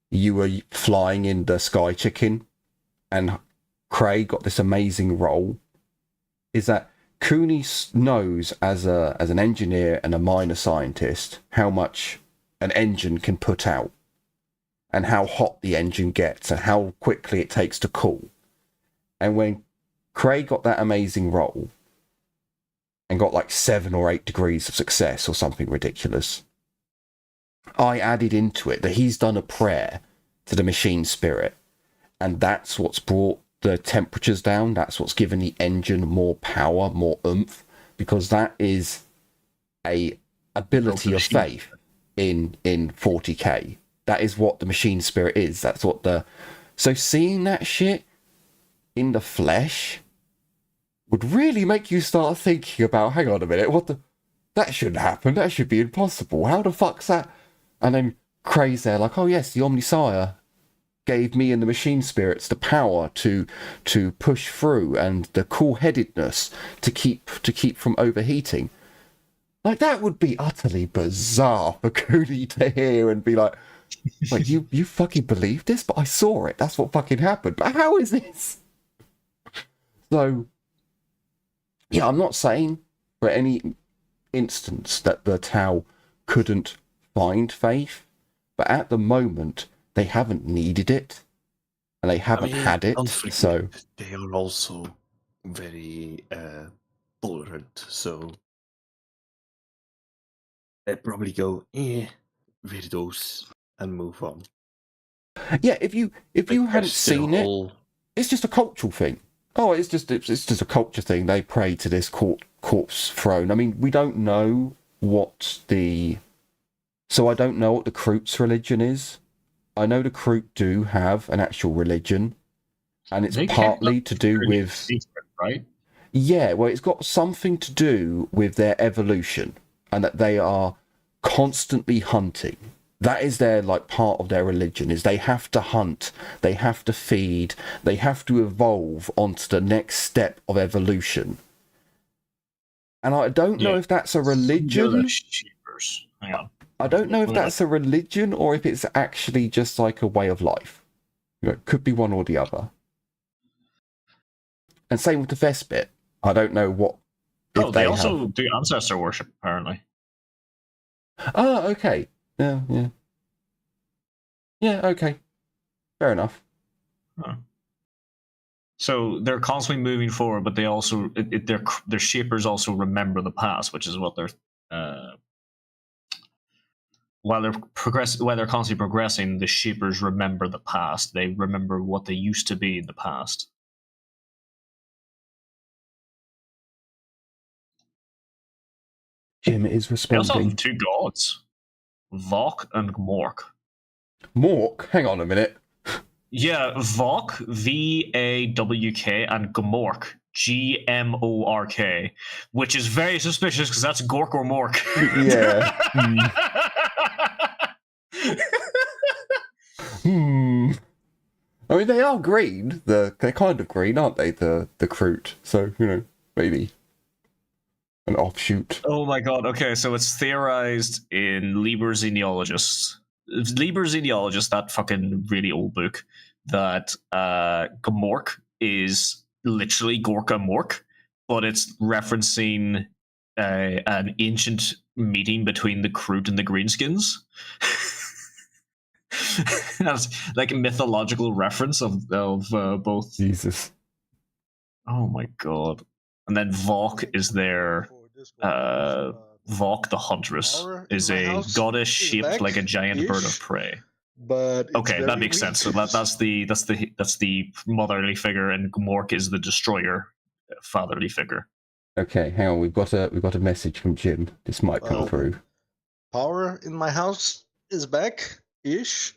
you were flying in the Sky Chicken and Craig got this amazing role, is that Cooney knows as an engineer and a minor scientist how much an engine can put out and how hot the engine gets and how quickly it takes to cool. And when Craig got that amazing role and got like 7 or 8 degrees of success or something ridiculous, I added into it that he's done a prayer to the machine spirit, and that's what's brought the temperatures down. That's what's given the engine more power, more oomph, because that is a ability of faith in 40k. That is what the machine spirit is. That's what so seeing that shit in the flesh would really make you start thinking about, hang on a minute, that shouldn't happen. That should be impossible. How the fuck's that? And then Cray's there like, oh yes, the Omnisire gave me and the machine spirits the power to push through, and the cool-headedness to keep from overheating. Like, that would be utterly bizarre for Cooney to hear and be like, you fucking believe this? But I saw it. That's what fucking happened. But how is this? So, yeah, I'm not saying for any instance that the Tau couldn't find faith, but at the moment they haven't needed it, and they haven't had it. So they are also very tolerant. So they probably go, weirdos, and move on. Yeah, if you hadn't seen it, it's just a cultural thing. Oh, it's just a culture thing. They pray to this corpse throne. I mean, we don't know what the... So I don't know what the Kroot's religion is. I know the Kroot do have an actual religion, and it's partly to do with... secret, right? Yeah, well, it's got something to do with their evolution, and that they are constantly hunting. That is their, like, part of their religion, is they have to hunt, they have to feed, they have to evolve onto the next step of evolution. And I don't know if that's a religion. Hang on. I don't know if that's a religion or if it's actually just like a way of life. You know, it could be one or the other. And same with the Vespit. I don't know what. Oh, they also do ancestor worship, apparently. Oh, okay. Yeah. Yeah, okay. Fair enough. Huh. So they're constantly moving forward, but they also their shapers also remember the past, which is what they're while they're constantly progressing, the shapers remember the past. They remember what they used to be in the past. Jim is responding. They also have two gods, Vok and Gmork. Mork? Hang on a minute. Yeah, Vok, V-A-W-K, and Gmork, G-M-O-R-K, which is very suspicious because that's Gork or Mork. Yeah. I mean, they are green. They're kind of green, aren't they? The Kroot. So, you know, maybe an offshoot. Oh my god, okay, so it's theorized in Liber Xenealogists, that fucking really old book, that Gmork is literally Gorka Mork, but it's referencing an ancient meeting between the Kroot and the Greenskins. That's like a mythological reference of both. Jesus. Oh my god. And then Vok is their Vok the Huntress is a goddess shaped like a giant bird of prey. But okay, that makes sense. So that's the motherly figure, and Gmork is the destroyer, fatherly figure. Okay, hang on. We've got a message from Jim. This might come through. Power in my house is back-ish,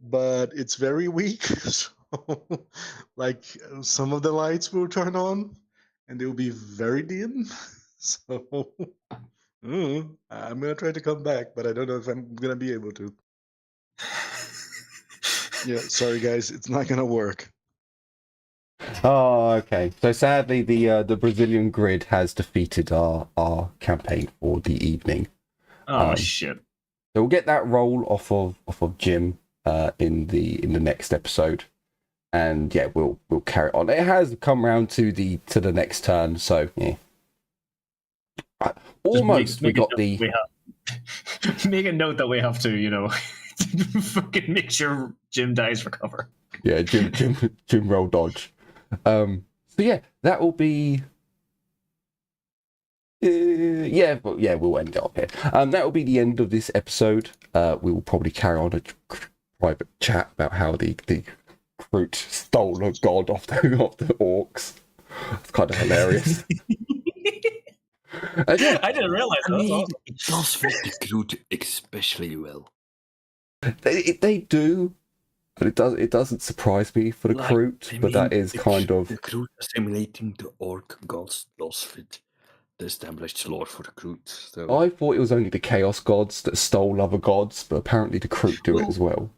but it's very weak. So, like, some of the lights will turn on, and they'll be very dim. So, I'm gonna try to come back, but I don't know if I'm gonna be able to. Yeah, sorry guys, it's not gonna work. Oh, okay. So sadly, the Brazilian grid has defeated our campaign for the evening. Oh shit! So we'll get that roll off of Jim in the next episode, and yeah, we'll carry on. It has come round to the next turn, so yeah. Almost we got the. Make a note that we have to, you know, fucking make sure Jim dies for cover. Yeah, Jim roll dodge. So yeah, that will be. We'll end it up here. That will be the end of this episode. We will probably carry on a private chat about how the Kroot stole a god off the orcs. It's kind of hilarious. I didn't realize that. Awesome. It does fit the Kroot especially well. They do, but it doesn't surprise me for the Kroot. But that is kind of the Kroot assimilating the orc gods does fit the established lore for the Kroot. So I thought it was only the Chaos gods that stole other gods, but apparently the Kroot do it as well.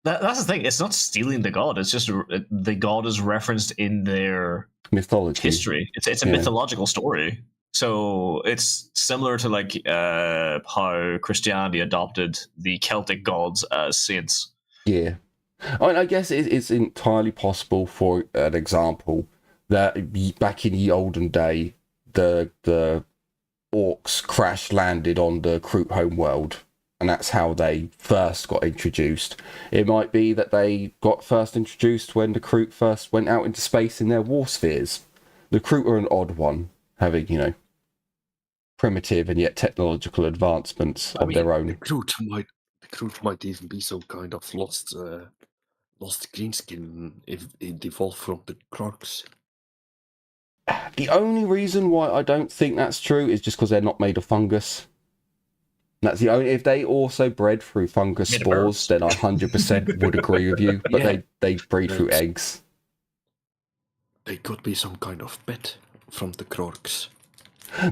That's the thing. It's not stealing the god. It's just the god is referenced in their Mythology. history. It's a mythological story. So it's similar to like how Christianity adopted the Celtic gods as saints. Yeah. I guess it's entirely possible, for an example, that back in the olden day, the orcs crash landed on the Kroot homeworld, and that's how they first got introduced. It might be that they got first introduced when the Kroot first went out into space in their war spheres. The Kroot are an odd one, having, you know, primitive and yet technological advancements of their own. The Kroot might even be some kind of lost greenskin if it evolved from the Krogs. The only reason why I don't think that's true is just because they're not made of fungus. That's the only. If they also bred through fungus Made of spores, herbs. then I 100% would agree with you. But Yeah. they breed through Herbs. eggs. They could be some kind of pet from the Krogs.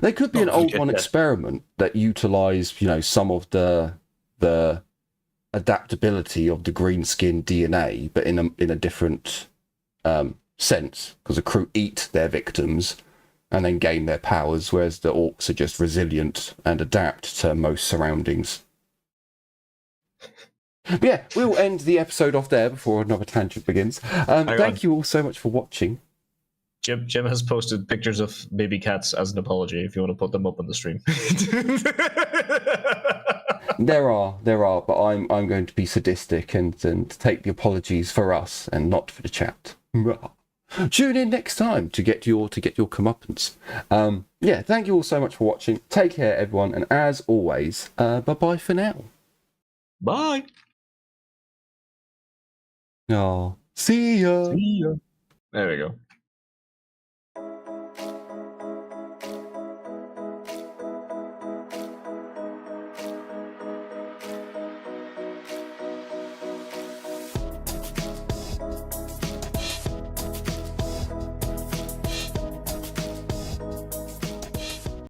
They could be an Don't old forget one that. experiment that utilised, you know, some of the adaptability of the greenskin DNA, but in a different sense, because the Kroot eat their victims and then gain their powers, whereas the orcs are just resilient and adapt to most surroundings. But yeah, we'll end the episode off there before another tangent begins. Thank you all so much for watching. Jim has posted pictures of baby cats as an apology. If you want to put them up on the stream. There are, but I'm going to be sadistic and take the apologies for us and not for the chat. Tune in next time to get your comeuppance. Yeah, thank you all so much for watching. Take care, everyone, and as always, bye for now. Bye. Oh, see ya. There we go.